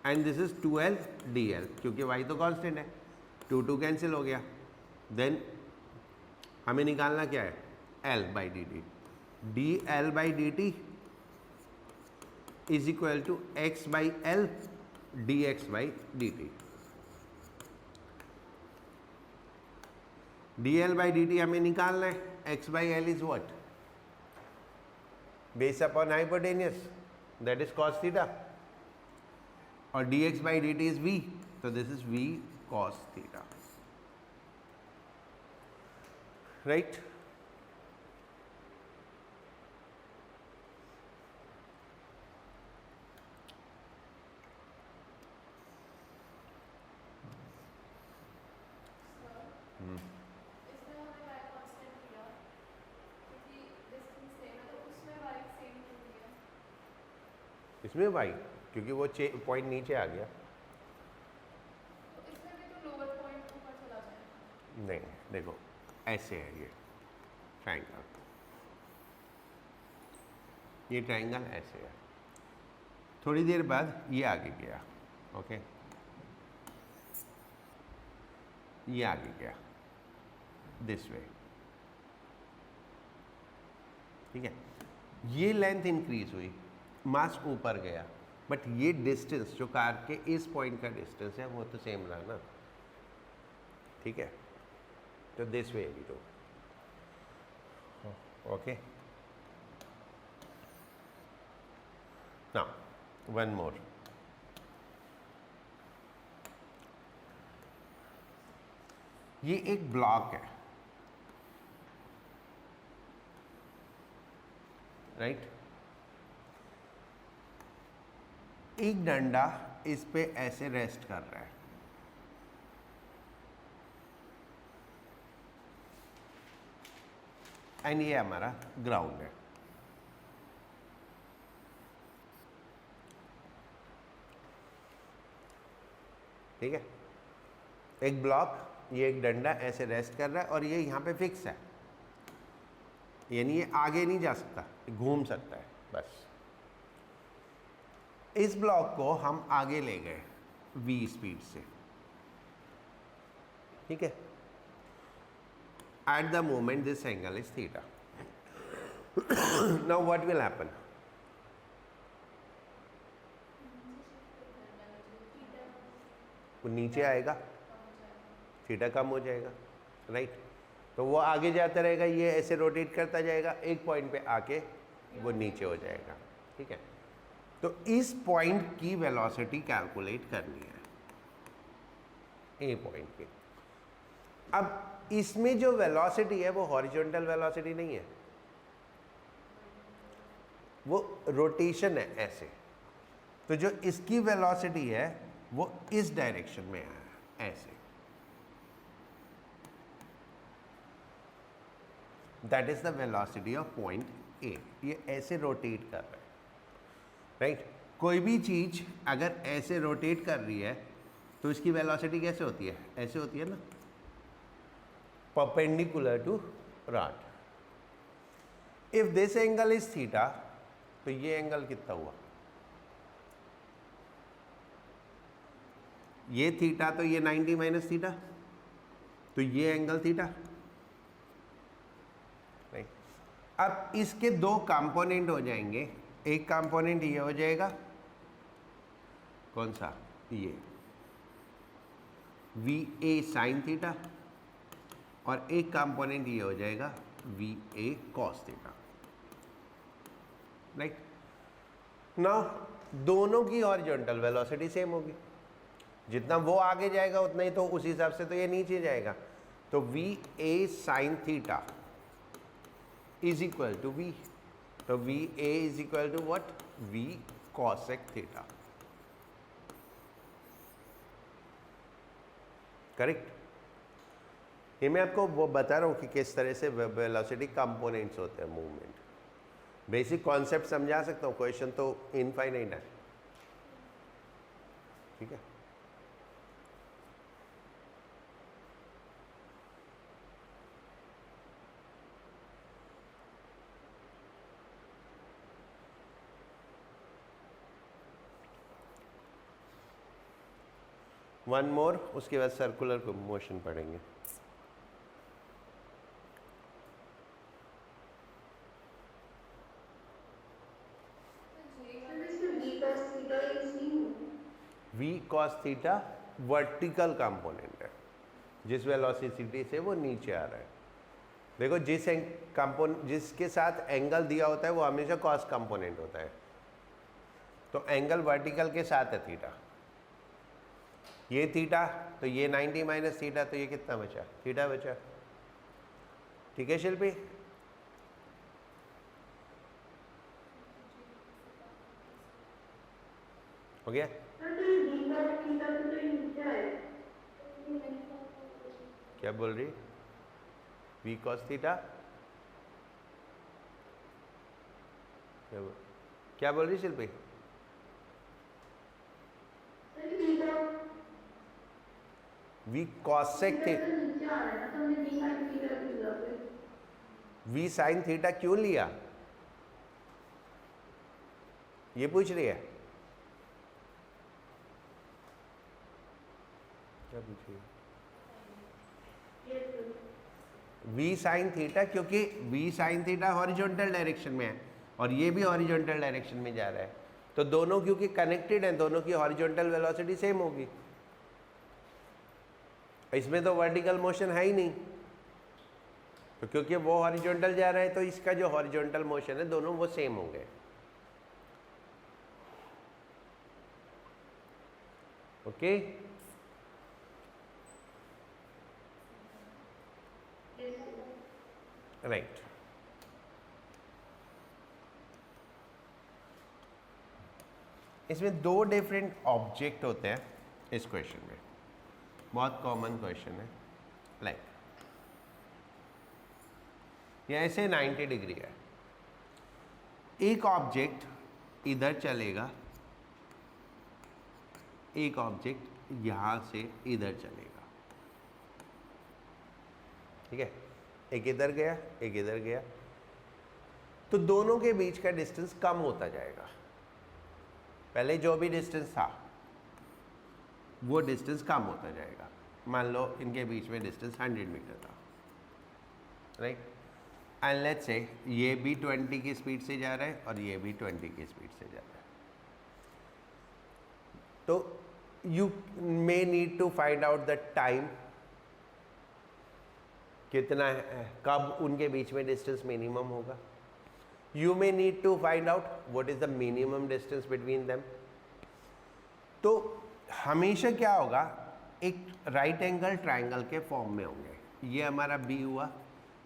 and this is 2l dl, क्योंकि y तो कांस्टेंट है, 2 कैंसिल हो गया। देन हमें निकालना क्या है? l by dt, dl by dt is equal to x by l dx by dt। dl by dt हमें निकालना है, x by l is what? Base upon hypotenuse, that is cos theta, और dx by dt is v, तो this is v cos theta, right? इसमें y, क्योंकि वो point नीचे आ गया। तो इसमें भी तो लोअर पॉइंट ऊपर चला जाएगा। नहीं, देखो ऐसे है ये ट्रायंगल, ये ट्रायंगल ऐसे है, थोड़ी देर बाद ये आगे गया, ओके, ये आगे गया दिस वे, ठीक है। ये लेंथ इंक्रीज हुई, मास ऊपर गया, बट ये डिस्टेंस जो कार के इस पॉइंट का डिस्टेंस है वो तो सेम रहा ना, ठीक है। तो दिस वे भी तो ओके। नाउ वन मोर, ये एक ब्लॉक है, राइट? एक डंडा इस पे ऐसे रेस्ट कर रहा है, एंड ये हमारा ग्राउंड है, ठीक है। एक ब्लॉक, ये एक डंडा ऐसे रेस्ट कर रहा है और ये यहाँ पे फिक्स है, यानी ये आगे नहीं जा सकता, घूम सकता है बस। इस ब्लॉक को हम आगे ले गए v स्पीड से, ठीक है। At the moment this angle is theta. Now what will happen? वो नीचे आएगा, थीटा कम हो जाएगा, राइट? तो वो आगे जाता रहेगा, ये ऐसे रोटेट करता जाएगा, एक पॉइंट पे आके वो नीचे हो जाएगा, ठीक है। तो इस पॉइंट की वेलोसिटी कैलकुलेट करनी है, ए पॉइंट की। अब इसमें जो वेलोसिटी है वो हॉरिजॉन्टल वेलोसिटी नहीं है, वो रोटेशन है ऐसे। तो जो इसकी वेलोसिटी है वो इस डायरेक्शन में है, ऐसे। That is the velocity of point ए, ये ऐसे रोटेट कर रहा है, राइट। कोई भी चीज़ अगर ऐसे रोटेट कर रही है तो इसकी वेलोसिटी कैसे होती है, ऐसे होती है ना, perpendicular to rod. If this angle is theta, तो ये एंगल कितना हुआ, ये थीटा, तो ये 90 माइनस थीटा, तो ये एंगल थीटा, राइट। अब इसके दो कंपोनेंट हो जाएंगे, एक कंपोनेंट ये हो जाएगा, कौन सा, ये वी ए साइन थीटा, और एक कंपोनेंट ये हो जाएगा V A cos theta, right. Now दोनों की हॉरिजॉन्टल वेलोसिटी सेम होगी, जितना वो आगे जाएगा उतना ही तो उस हिसाब से तो ये नीचे जाएगा, तो v a sine theta is equal to v, तो v a is equal to what, v cosec theta, correct. ये मैं आपको वो बता रहा हूँ कि किस तरह से वेलोसिटी कंपोनेंट्स होते हैं मूवमेंट, बेसिक कॉन्सेप्ट समझा सकता हूँ, क्वेश्चन तो इनफाइनाइट है, ठीक है। वन मोर, उसके बाद सर्कुलर मोशन पढ़ेंगे। V cos theta vertical component है, जिस वेलोसिटी से वो नीचे आ रहा है। देखो जिसके साथ एंगल दिया होता है वो हमेशा कॉस कंपोनेंट होता है, तो एंगल वर्टिकल के साथ है थीटा, ये थीटा, तो ये 90 माइनस थीटा, तो ये कितना बचा, थीटा बचा, ठीक है शिल्पी। हो गया, क्या बोल रही, वी कॉस थीटा, क्या बोल रही Shilpi, v cosec theta, v sine theta क्यों लिया, ये पूछ रही है, क्या पूछ रही है, वी साइन थीटा, क्योंकि v sine theta horizontal direction में है और ये भी हॉरिजॉन्टल डायरेक्शन में जा रहा है, तो दोनों क्योंकि कनेक्टेड हैं, दोनों की हॉरिजॉन्टल वेलोसिटी सेम होगी। इसमें तो वर्टिकल मोशन है ही नहीं, तो क्योंकि वो हॉरिजॉन्टल जा रहा है तो इसका जो हॉरिजॉन्टल मोशन है दोनों वो सेम होंगे, ओके। राइट, इसमें दो डिफरेंट ऑब्जेक्ट होते हैं इस क्वेश्चन में, बहुत कॉमन क्वेश्चन है, लाइक ये ऐसे 90 डिग्री है, एक ऑब्जेक्ट इधर चलेगा, एक ऑब्जेक्ट यहां से इधर चलेगा, ठीक है, एक इधर गया एक इधर गया, तो दोनों के बीच का डिस्टेंस कम होता जाएगा। पहले जो भी डिस्टेंस था वो डिस्टेंस कम होता जाएगा, मान लो इनके बीच में डिस्टेंस 100 मीटर था, राइट, एंड लेट्स से ये भी 20 की स्पीड से जा रहा है और ये भी 20 की स्पीड से जा रहा है, तो you may need to find out the time, कितना है, कब उनके बीच में डिस्टेंस मिनिमम होगा। You may need to find out what is the minimum distance between them. तो हमेशा क्या होगा, एक राइट एंगल ट्रायंगल के फॉर्म में होंगे, ये हमारा बी हुआ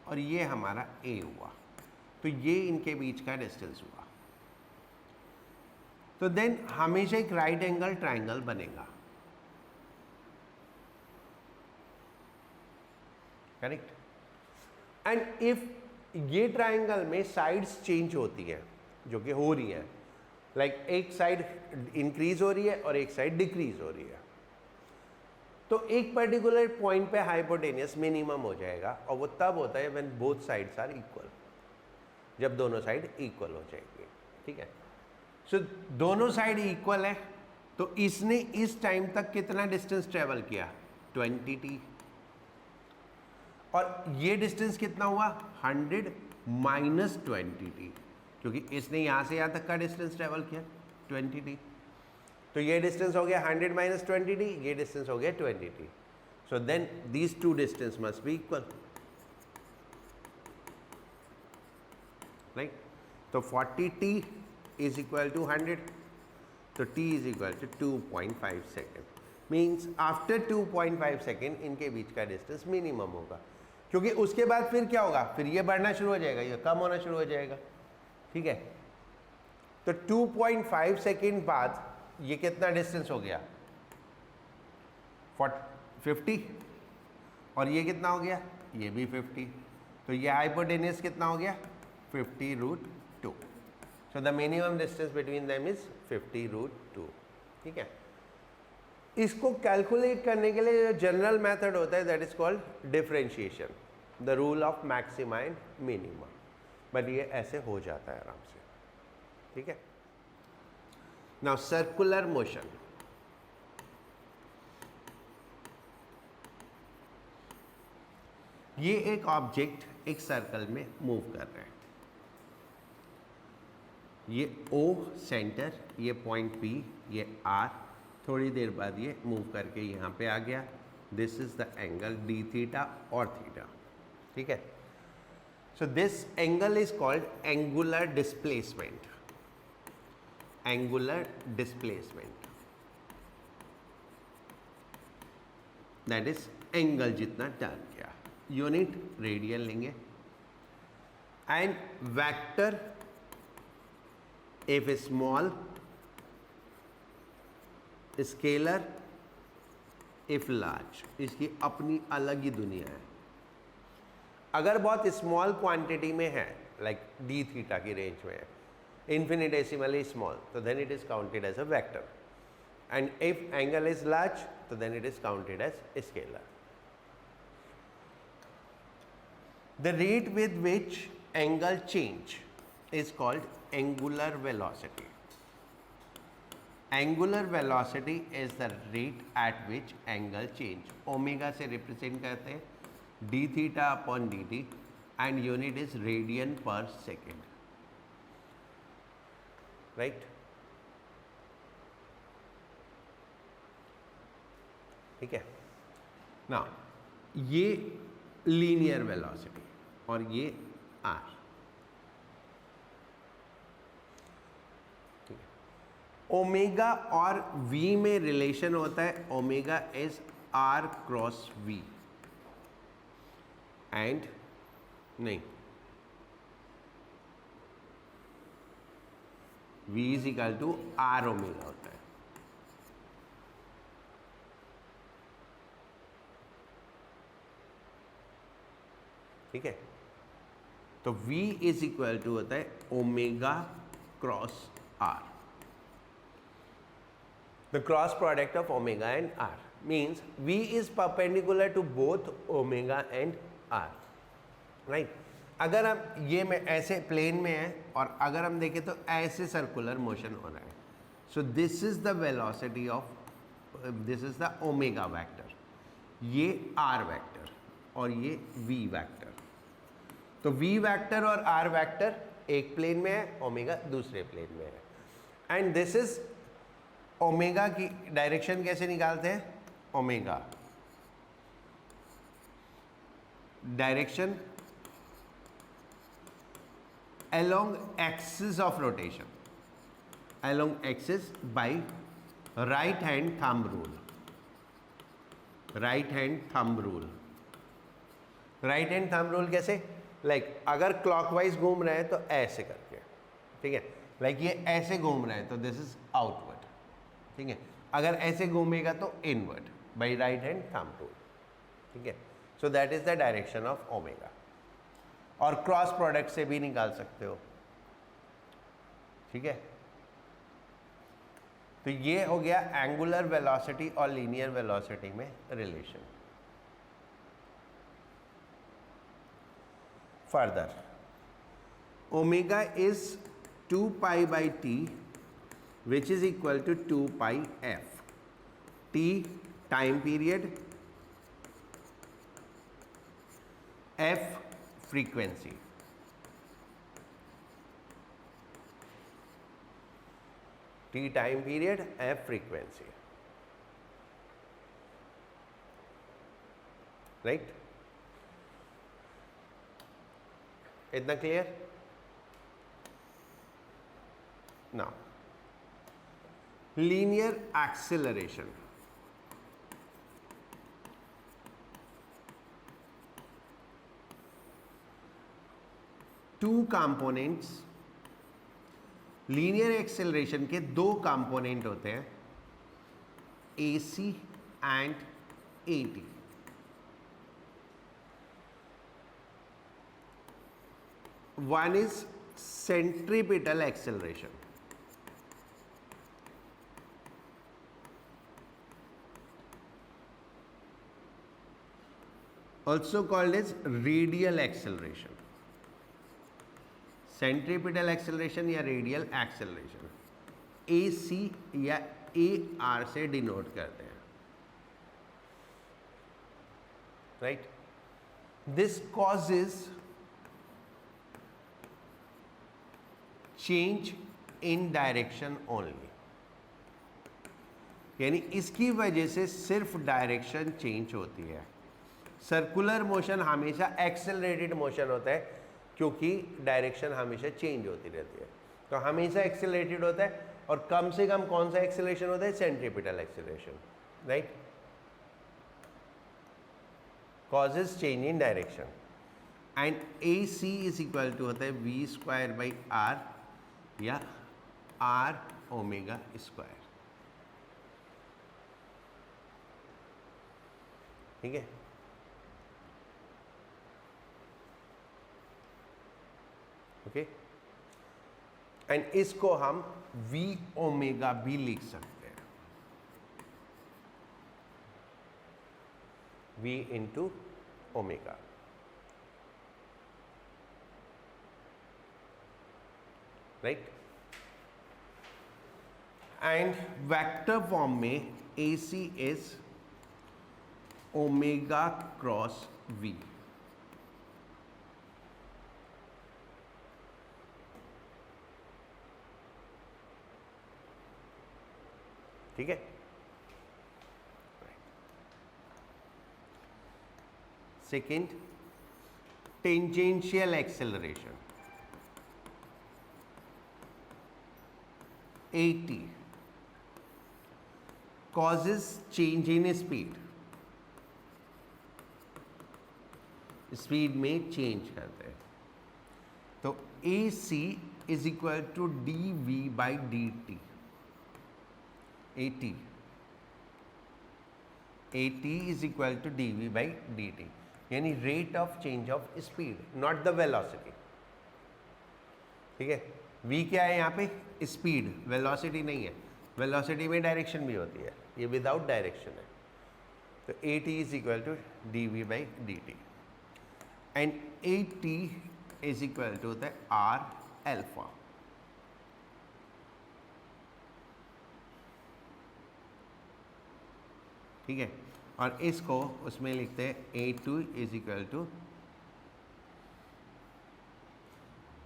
और ये हमारा ए हुआ, तो ये इनके बीच का डिस्टेंस हुआ, तो देन हमेशा एक राइट एंगल ट्रायंगल बनेगा, करेक्ट। एंड इफ ये ट्राइंगल में साइड्स चेंज होती हैं, जो कि हो रही हैं, लाइक एक साइड इंक्रीज हो रही है और एक साइड डिक्रीज हो रही है। तो एक पर्टिकुलर पॉइंट पे हाइपोटेनियस मिनिमम हो जाएगा, और वो तब होता है when both sides are equal, जब दोनों साइड इक्वल हो जाएंगे। ठीक है, सो दोनों साइड इक्वल है, तो इसने इस टाइम तक कितना डिस्टेंस ट्रेवल किया, 20t, और ये डिस्टेंस कितना हुआ, 100 माइनस 20t, क्योंकि इसने यहाँ से यहाँ तक का डिस्टेंस ट्रेवल किया 20t। तो ये डिस्टेंस हो गया 100 माइनस 20t, ये डिस्टेंस हो गया 20t। So then these two distance must be equal, right. तो 40t इज इक्वल टू 100, तो t is equal to 2.5 second, means after 2.5 second इनके बीच का डिस्टेंस मिनिमम होगा, क्योंकि उसके बाद फिर क्या होगा, फिर ये बढ़ना शुरू हो जाएगा, ये कम होना शुरू हो जाएगा। ठीक है, तो 2.5 सेकेंड बाद ये कितना डिस्टेंस हो गया, 50, और ये कितना हो गया, ये भी 50, तो ये हाइपोटेनियस कितना हो गया, 50√2। So the minimum distance between them is 50√2। ठीक है, इसको कैलकुलेट करने के लिए जो जनरल मेथड होता है that is called differentiation, the rule of maxima and minima, but ये ऐसे हो जाता है आराम से। ठीक है, नाउ सर्कुलर मोशन, ये एक ऑब्जेक्ट एक सर्कल में मूव कर रहा है, ये O सेंटर, ये पॉइंट P, ये R, थोड़ी देर बाद ये मूव करके यहाँ पे आ गया, this is the angle d theta और थीटा। ठीक है, so this angle is called angular displacement, angular displacement, that is angle जितना टर्न किया, यूनिट रेडियन लेंगे, and vector if small, scalar if large, इसकी अपनी अलग ही दुनिया है। अगर बहुत स्मॉल क्वांटिटी में है, लाइक डी थीटा की रेंज में है, infinitesimally small, so then it is counted as a vector, and if angle is large, so then it is counted as a scalar. The rate with which angle change is called angular velocity. Angular velocity is the rate at which angle change, omega से represent करते हैं, d theta upon dt, and unit is radian per second. Right, ठीक है ना, ये linear velocity और ये r। ठीक है, ओमेगा और v में रिलेशन होता है, omega is r cross v, and नहीं, v is equal to r omega होता है। ठीक है, तो v इज इक्वल टू होता है omega cross r, the cross product of omega and r means v is perpendicular to both omega and r, right. अगर हम ये में ऐसे प्लेन में है और अगर हम देखें तो ऐसे सर्कुलर मोशन हो रहा है, सो this is the velocity of, this is the omega vector, ये r वेक्टर और ये v वेक्टर। तो v वेक्टर और r वेक्टर एक प्लेन में है, ओमेगा दूसरे प्लेन में है, एंड दिस इज ओमेगा की डायरेक्शन कैसे निकालते हैं, omega direction along axis of rotation, along axis by right hand thumb rule, right hand thumb rule, right hand thumb rule कैसे, लाइक अगर क्लॉकवाइज घूम रहे हैं तो ऐसे करके, ठीक है, लाइक ये ऐसे घूम रहे हैं तो दिस इज आउटवर्ड, ठीक है, अगर ऐसे घूमेगा तो inward by right hand thumb rule, ठीक है। So that is the direction of omega. और क्रॉस प्रोडक्ट से भी निकाल सकते हो, ठीक है। तो ये हो गया एंगुलर वेलोसिटी और लीनियर वेलोसिटी में relation. Further, omega is 2 pi by t which is equal to 2 pi f. T time period, f frequency. T time period, f frequency, right. इतना clear? Now linear acceleration. Two components, linear acceleration के दो component होते हैं, AC and AT। One is centripetal acceleration, also called as radial acceleration। Centripetal acceleration या radial acceleration AC या AR से denote करते हैं, right. This causes change in direction only, यानी इसकी वजह से सिर्फ डायरेक्शन चेंज होती है। सर्कुलर मोशन हमेशा एक्सेलरेटेड मोशन होता है क्योंकि डायरेक्शन हमेशा चेंज होती रहती है, तो हमेशा एक्सेलरेटेड होता है। और कम से कम कौन सा एक्सेलरेशन होता है? Centripetal acceleration, right. Causes change in direction and AC is equal to होता है V स्क्वायर बाई R या R ओमेगा स्क्वायर, ठीक है। ओके, एंड इसको हम V ओमेगा भी लिख सकते हैं, V into omega, right. And vector form में AC is omega cross V, ठीक है। Second, tangential acceleration AT causes change in speed, speed में चेंज करते हैं। तो AC is equal to dV by dt, AT is equal to dV by dt, यानी rate of change of speed, not the velocity, ठीक है। V क्या है यहाँ पे? स्पीड, वेलोसिटी नहीं है। वेलोसिटी में डायरेक्शन भी होती है, ये विदाउट डायरेक्शन है। तो AT is equal to dV by dt and AT is equal to होता है R अल्फा, ठीक है। और इसको उसमें लिखते हैं A2 is equal to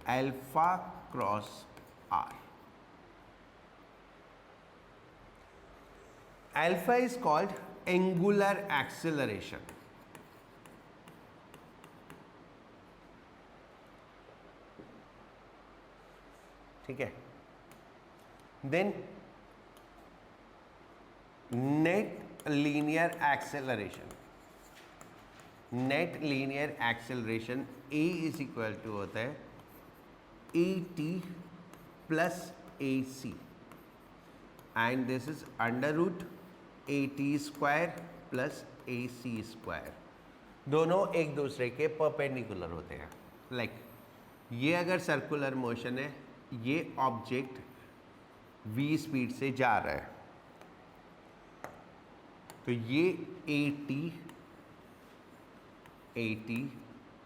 alpha cross R। Alpha is called angular acceleration, ठीक है। Then net linear acceleration, net linear acceleration A is equal to होता है AT plus AC and this is under root AT square plus AC square, दोनों एक दूसरे के perpendicular होते हैं, लाइक ये अगर सर्कुलर मोशन है, ये ऑब्जेक्ट v स्पीड से जा रहा है, तो ये at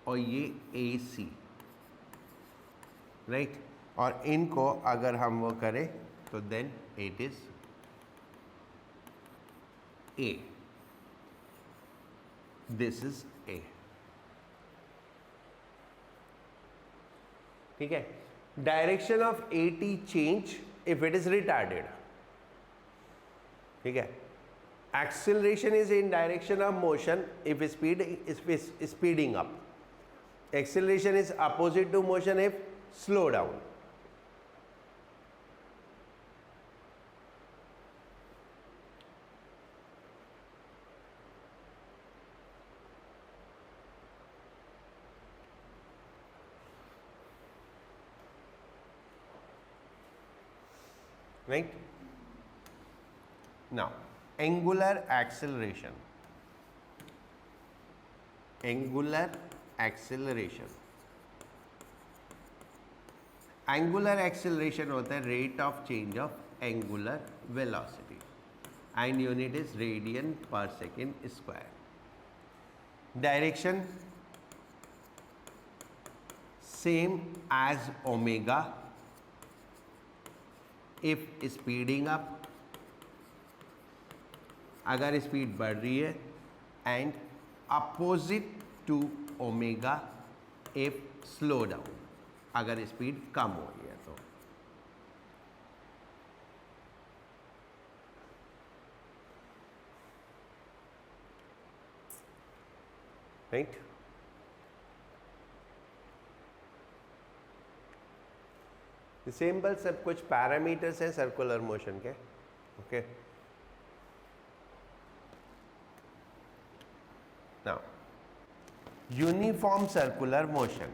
और ये ac, राइट, और इनको अगर हम वो करें तो then it is a, this is a। ठीक है, direction of at change if it is retarded. ठीक है, acceleration is in direction of motion if speed is speeding up, acceleration is opposite to motion if slow down। right now angular acceleration, angular acceleration, angular acceleration होता है rate of change of angular velocity and unit is radian per second square। direction same as omega if speeding up, अगर speed बढ़ रही है, and opposite to omega if slow down, अगर speed कम हो रही है तो। राइट, सिंपल सब कुछ पैरामीटर्स हैं सर्कुलर मोशन के। Okay, now uniform circular motion,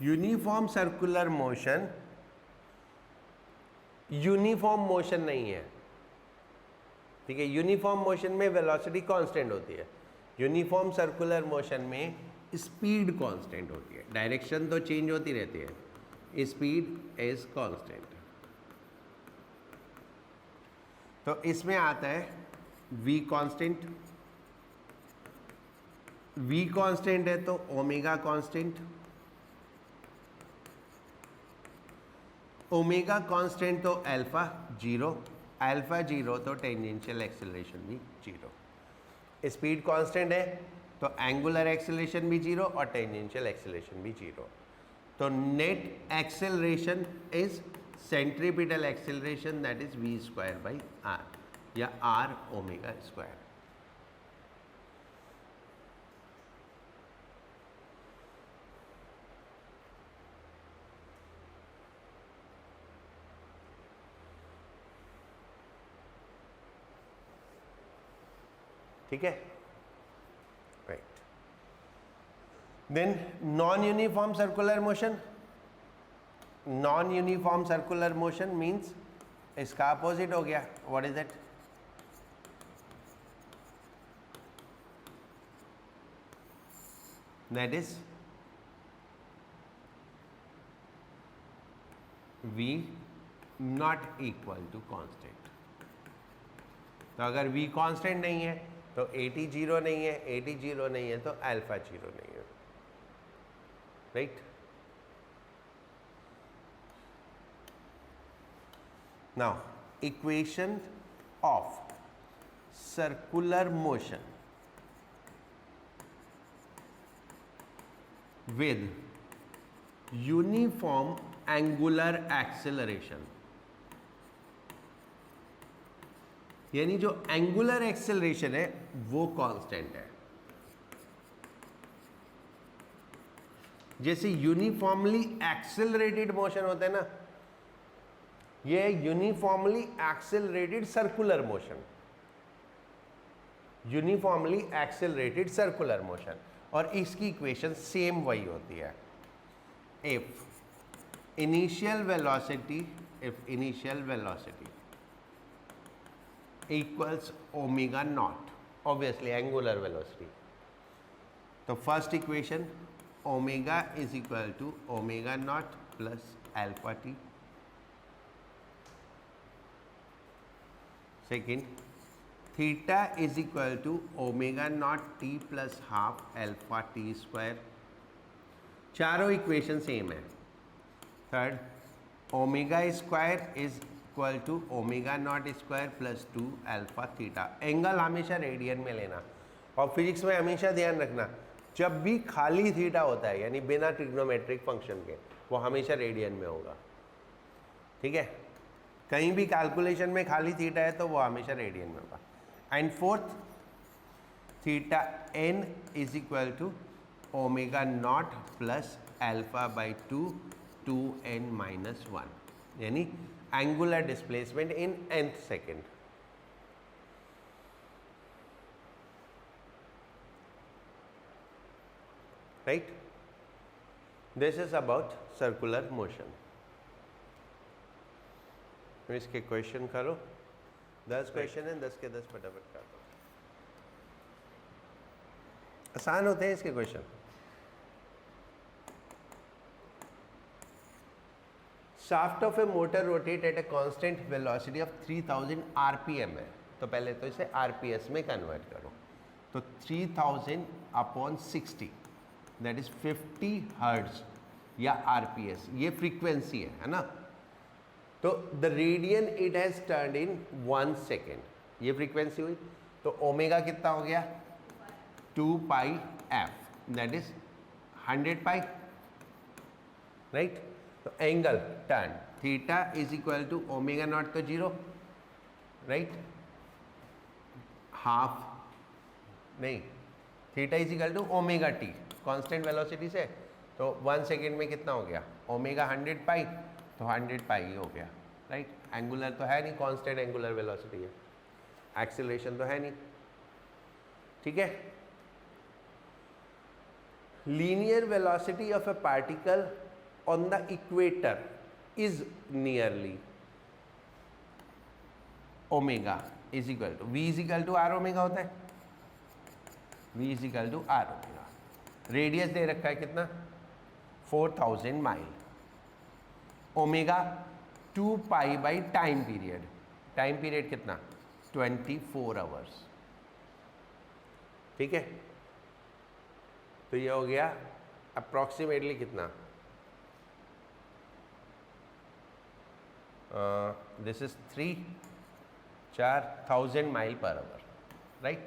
uniform circular motion uniform motion नहीं है। ठीक है, यूनिफॉर्म मोशन में वेलोसिटी कांस्टेंट होती है, यूनिफॉर्म सर्कुलर मोशन में स्पीड कांस्टेंट होती है, डायरेक्शन तो चेंज होती रहती है, स्पीड इज कांस्टेंट। तो इसमें आता है v कांस्टेंट, v कांस्टेंट है तो ओमेगा कांस्टेंट, ओमेगा कांस्टेंट तो अल्फा जीरो, अल्फा जीरो तो टेंजेंशियल एक्सेलरेशन भी जीरो। स्पीड कांस्टेंट है तो एंगुलर एक्सेलरेशन भी जीरो और टेंजेंशियल एक्सेलरेशन भी जीरो। तो net acceleration is centripetal acceleration, that is v square by r या r ओमेगा स्क्वायर। ठीक है, right. Then non uniform circular motion, non uniform circular motion means इसका opposite हो गया। What is it? That is v not equal to constant. तो अगर v constant नहीं है तो at जीरो नहीं है, at जीरो नहीं है तो अल्फा जीरो नहीं है। Right, now equation of circular motion with uniform angular acceleration, यानी जो एंगुलर एक्सेलरेशन है वो कांस्टेंट है। जैसे यूनिफॉर्मली एक्सेलरेटेड मोशन होता है ना, ये uniformly accelerated circular motion, uniformly accelerated circular motion, और इसकी इक्वेशन सेम वही होती है। If initial velocity equals omega naught, obviously angular velocity. तो first equation omega is equal to omega naught plus alpha t. Second, theta is equal to omega naught t plus half alpha t square. चारों equation same है. Third, omega square is equal to omega not square plus 2 alpha theta. Angle हमेशा radian में लेना. और physics में हमेशा ध्यान रखना, जब भी खाली थीटा होता है यानी बिना ट्रिग्नोमेट्रिक फंक्शन के, वो हमेशा रेडियन में होगा. ठीक है, कहीं भी कैलकुलेशन में खाली थीटा है तो वो हमेशा रेडियन में होगा. And fourth, theta n is equal to omega not plus alpha by 2n minus 1, यानी angular displacement in nth second. Right, this is about circular motion. इसके क्वेश्चन करो. 10 क्वेश्चन है, 10 के 10 फटाफट कर दो. आसान होते हैं इसके question. Shaft of A motor rotate eight a constant velocity of 3000 RPM है, तो पहले तो इसे आरपीएस में कन्वर्ट करो. तो 3000 अपॉन 60 दैट इज 50 हर्ट्ज या आरपीएस, ये फ्रीक्वेंसी है ना. तो the radian it has turned in 1 second, ये फ्रीक्वेंसी हुई. तो ओमेगा कितना हो गया? 2 pi f that is 100 pi. Right, तो angle turn theta is equal to omega not तो 0, राइट, हाफ नहीं, theta is equal to omega t constant velocity से. तो 1 सेकेंड में कितना हो गया? ओमेगा 100 पाई, तो 100 पाई ही हो गया. राइट, एंगुलर तो है नहीं, कांस्टेंट एंगुलर वेलोसिटी है, एक्सीलरेशन तो है नहीं. ठीक है, linear velocity of A particle on the equator is nearly omega is equal to v is equal to r omega होता है. v is equal to r omega. Radius दे रखा है कितना? 4000 mile. Omega 2 pi by time period. Time period कितना? 24 hours. ठीक है, तो ये हो गया अप्रॉक्सीमेटली कितना? This is 4,000 mile per hour, right?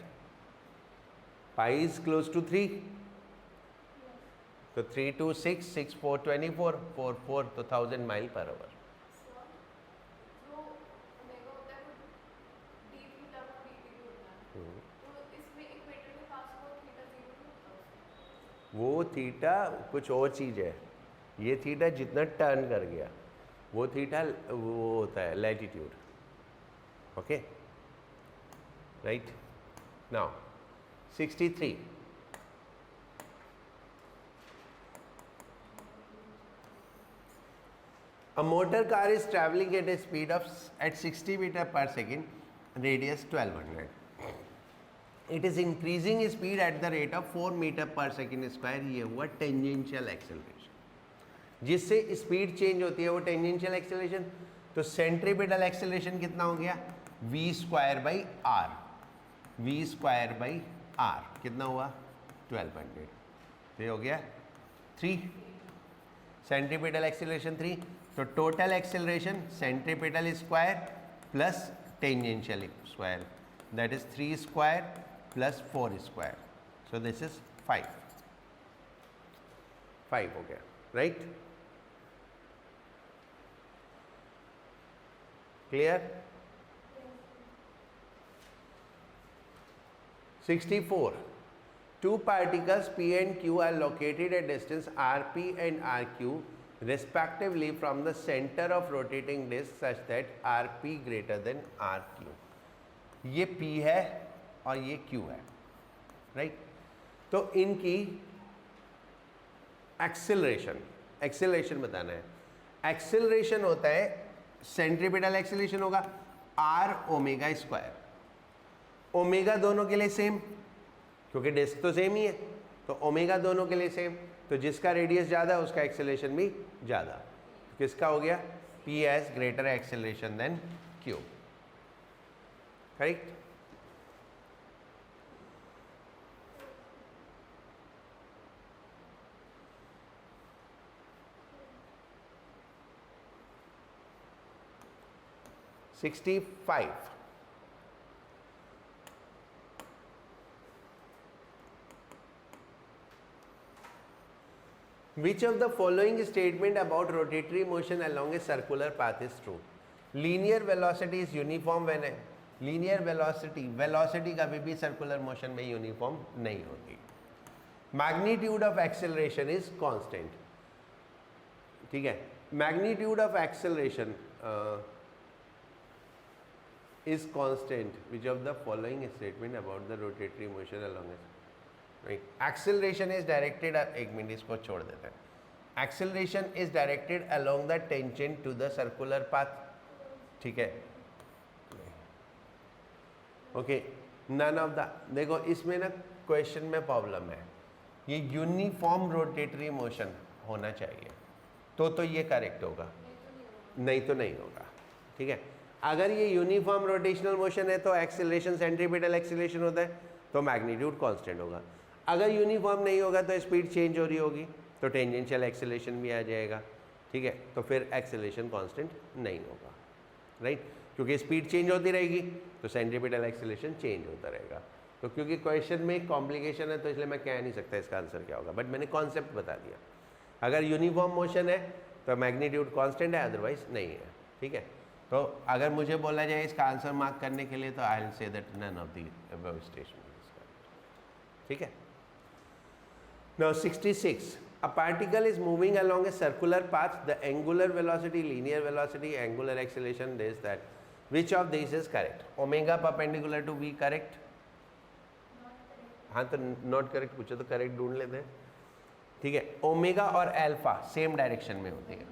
Pi is close to 3. So 3 to 6, 6, 4, 24, 4, 4, तो 1000 mile per hour. जो ओमेगा होता है वो डी थीटा का डी टी होता है. तो इसमें इक्वेटर के पास वो थीटा 0 होता है. वो थीटा कुछ और चीज़ है. ये थीटा जितना टर्न कर गया वो थीटा वो होता है latitude. Okay, right. Now 63. A motor car is traveling at a speed of at 60 meter per second, radius 1200. It is increasing speed at the rate of 4 meter per second square. ये हुआ tangential acceleration. जिससे speed change होती है वो tangential acceleration. तो centripetal acceleration कितना हो गया? v square by r. v square by r कितना हुआ? 1200. तो ये हो गया 3. Centripetal acceleration 3. तो total acceleration centripetal square plus tangential square that is 3 square plus 4 square. So this is 5 हो गया. Right, clear. 64. Two particles P and Q are located at distance Rp and Rq respectively from the center of rotating disk such that Rp greater than Rq. ये P है और ये Q है. Right, तो इनकी acceleration बताना है. Acceleration होता है, सेंट्रीपिटल एक्सेलरेशन होगा r ओमेगा स्क्वायर. ओमेगा दोनों के लिए सेम, क्योंकि डिस्क तो सेम ही है, तो ओमेगा दोनों के लिए सेम, तो जिसका रेडियस ज़्यादा है उसका एक्सेलरेशन भी ज़्यादा। तो किसका हो गया? P has greater acceleration than Q, correct. Sixty five, which of the following statement about rotatory motion along a circular path is true? Linear velocity is uniform when linear velocity कभी भी circular motion में uniform नहीं होती। Magnitude of acceleration is constant, ठीक है। Magnitude of acceleration is constant, which of the following statement about the rotatory motion along a acceleration is directed, एक minute इसको छोड़ देते हैं। Acceleration is directed along the tangent to the circular path, ठीक है। Okay, none of the, देखो इसमें ना क्वेश्चन में प्रॉब्लम है, ये यूनिफॉर्म रोटेटरी मोशन होना चाहिए तो ये करेक्ट होगा, नहीं तो नहीं होगा, ठीक है। अगर ये यूनिफॉर्म रोटेशनल मोशन है तो एक्सेलरेशन सेंट्रीपिटल एक्सेलरेशन होता है, तो मैग्नीट्यूड कांस्टेंट होगा। अगर यूनिफॉर्म नहीं होगा तो स्पीड चेंज हो रही होगी, तो टेंजेंशियल एक्सेलरेशन भी आ जाएगा, ठीक है। तो फिर एक्सेलरेशन कांस्टेंट नहीं होगा, राइट, क्योंकि स्पीड चेंज होती रहेगी तो सेंट्रीपिटल एक्सेलरेशन चेंज होता रहेगा। तो क्योंकि क्वेश्चन में एक कॉम्प्लिकेशन है तो इसलिए मैं कह नहीं सकता इसका आंसर क्या होगा, बट मैंने कॉन्सेप्ट बता दिया। अगर यूनिफॉर्म मोशन है तो मैग्नीट्यूड कांस्टेंट है, अदरवाइज नहीं है, ठीक है। तो अगर मुझे बोला जाए इसका आंसर मार्क करने के लिए तो I will say that none of the above statement, ठीक है। Now 66, a particle is moving along a circular path, the angular velocity, linear velocity, angular acceleration, this that, which of these is correct? Omega perpendicular to V correct? हाँ, तो not correct पूछो तो correct ढूंढ लेते हैं, ठीक है। Omega और अल्फा सेम डायरेक्शन में होती है,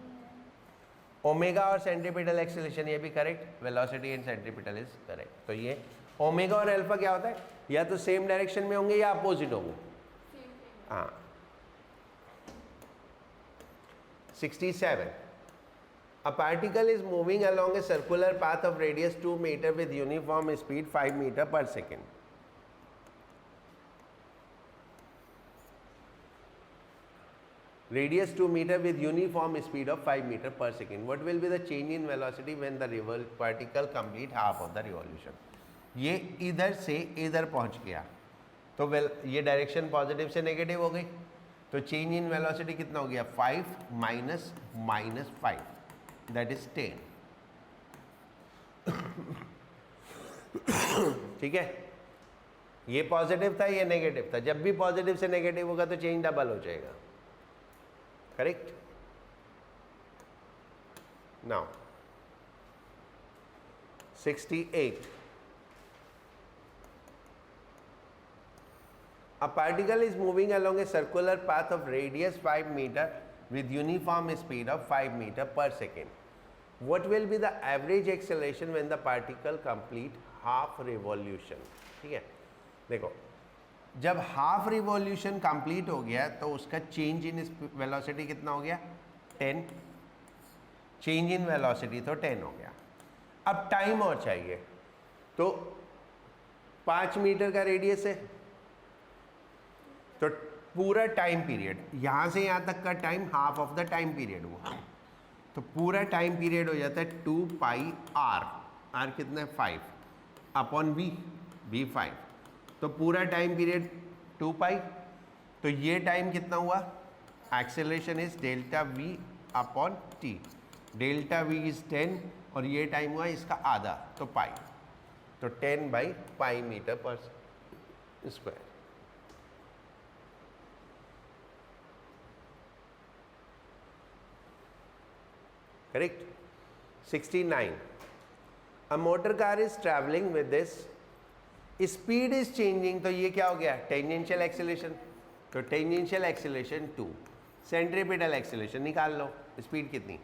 ओमेगा और सेंट्रीपिटल एक्सेलरेशन ये भी correct, velocity and centripetal is correct. तो ये ओमेगा और अल्फा क्या होता है, या तो सेम डायरेक्शन में होंगे या अपोजिट होंगे, हाँ। 67, a particle is moving along a circular path of radius 2 meter with uniform speed 5 meter per second. Radius 2 meter with uniform speed of 5 meter per second. What will be the change in velocity when the particle complete half of the revolution? ये इधर से इधर पहुंच गया तो ये direction positive से negative हो गई, तो चेंज इन वेलोसिटी कितना हो गया, 5 माइनस माइनस 5 दैट इज 10, ठीक है। ये पॉजिटिव था, ये नेगेटिव था, जब भी पॉजिटिव से नेगेटिव होगा तो चेंज डबल हो जाएगा, correct. Now 68, a particle is moving along a circular path of radius 5 meter with uniform speed of 5 meter per second. What will be the average acceleration when the particle complete half revolution? ठीक है, देखो जब half revolution complete हो गया तो उसका change in velocity कितना हो गया, 10, चेंज इन वेलोसिटी तो 10 हो गया। अब टाइम और चाहिए, तो 5 मीटर का रेडियस है, तो पूरा टाइम पीरियड यहाँ से यहाँ तक का time half of the time period हुआ, तो पूरा टाइम पीरियड हो जाता है 2 पाई आर, आर कितना है 5 अपॉन वी, वी 5, तो पूरा टाइम पीरियड 2 पाई, तो ये टाइम कितना हुआ, acceleration is delta we upon T, delta we is 10 और ये टाइम हुआ इसका आधा, तो पाई, तो 10 बाई पाई मीटर पर square. Correct. 69, a motor car is traveling with this, speed is changing, तो ये क्या हो गया, टेंजेंशियल एक्सेलरेशन, तो टेंजेंशियल एक्सेलरेशन 2, सेंट्रीपिटल एक्सेलरेशन निकाल लो, स्पीड कितनी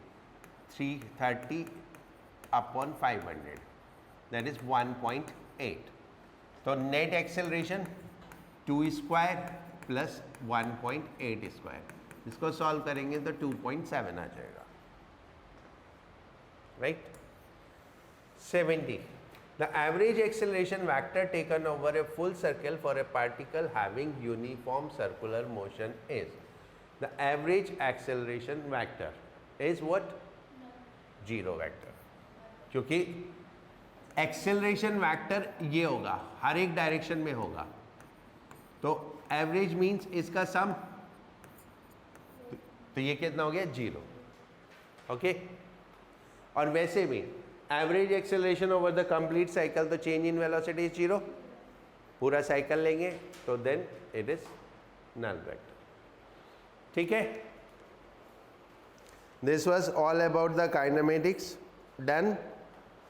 330 अपॉन 500 दैट इज 1.8, तो net acceleration 2 square plus 1.8 square, इसको सॉल्व करेंगे तो 2.7 आ जाएगा, right. 70, the average acceleration vector taken over a full circle for a particle having uniform circular motion is, the average acceleration vector is what, zero vector, क्योंकि acceleration vector ये होगा, हर एक direction में होगा, तो एवरेज मींस इसका सम, तो ये कितना हो गया, जीरो, ओके। और वैसे भी average acceleration over the complete cycle, तो change in velocity is zero, पूरा साइकिल लेंगे तो then it is null vector, ठीक है। This was all about the kinematics, done.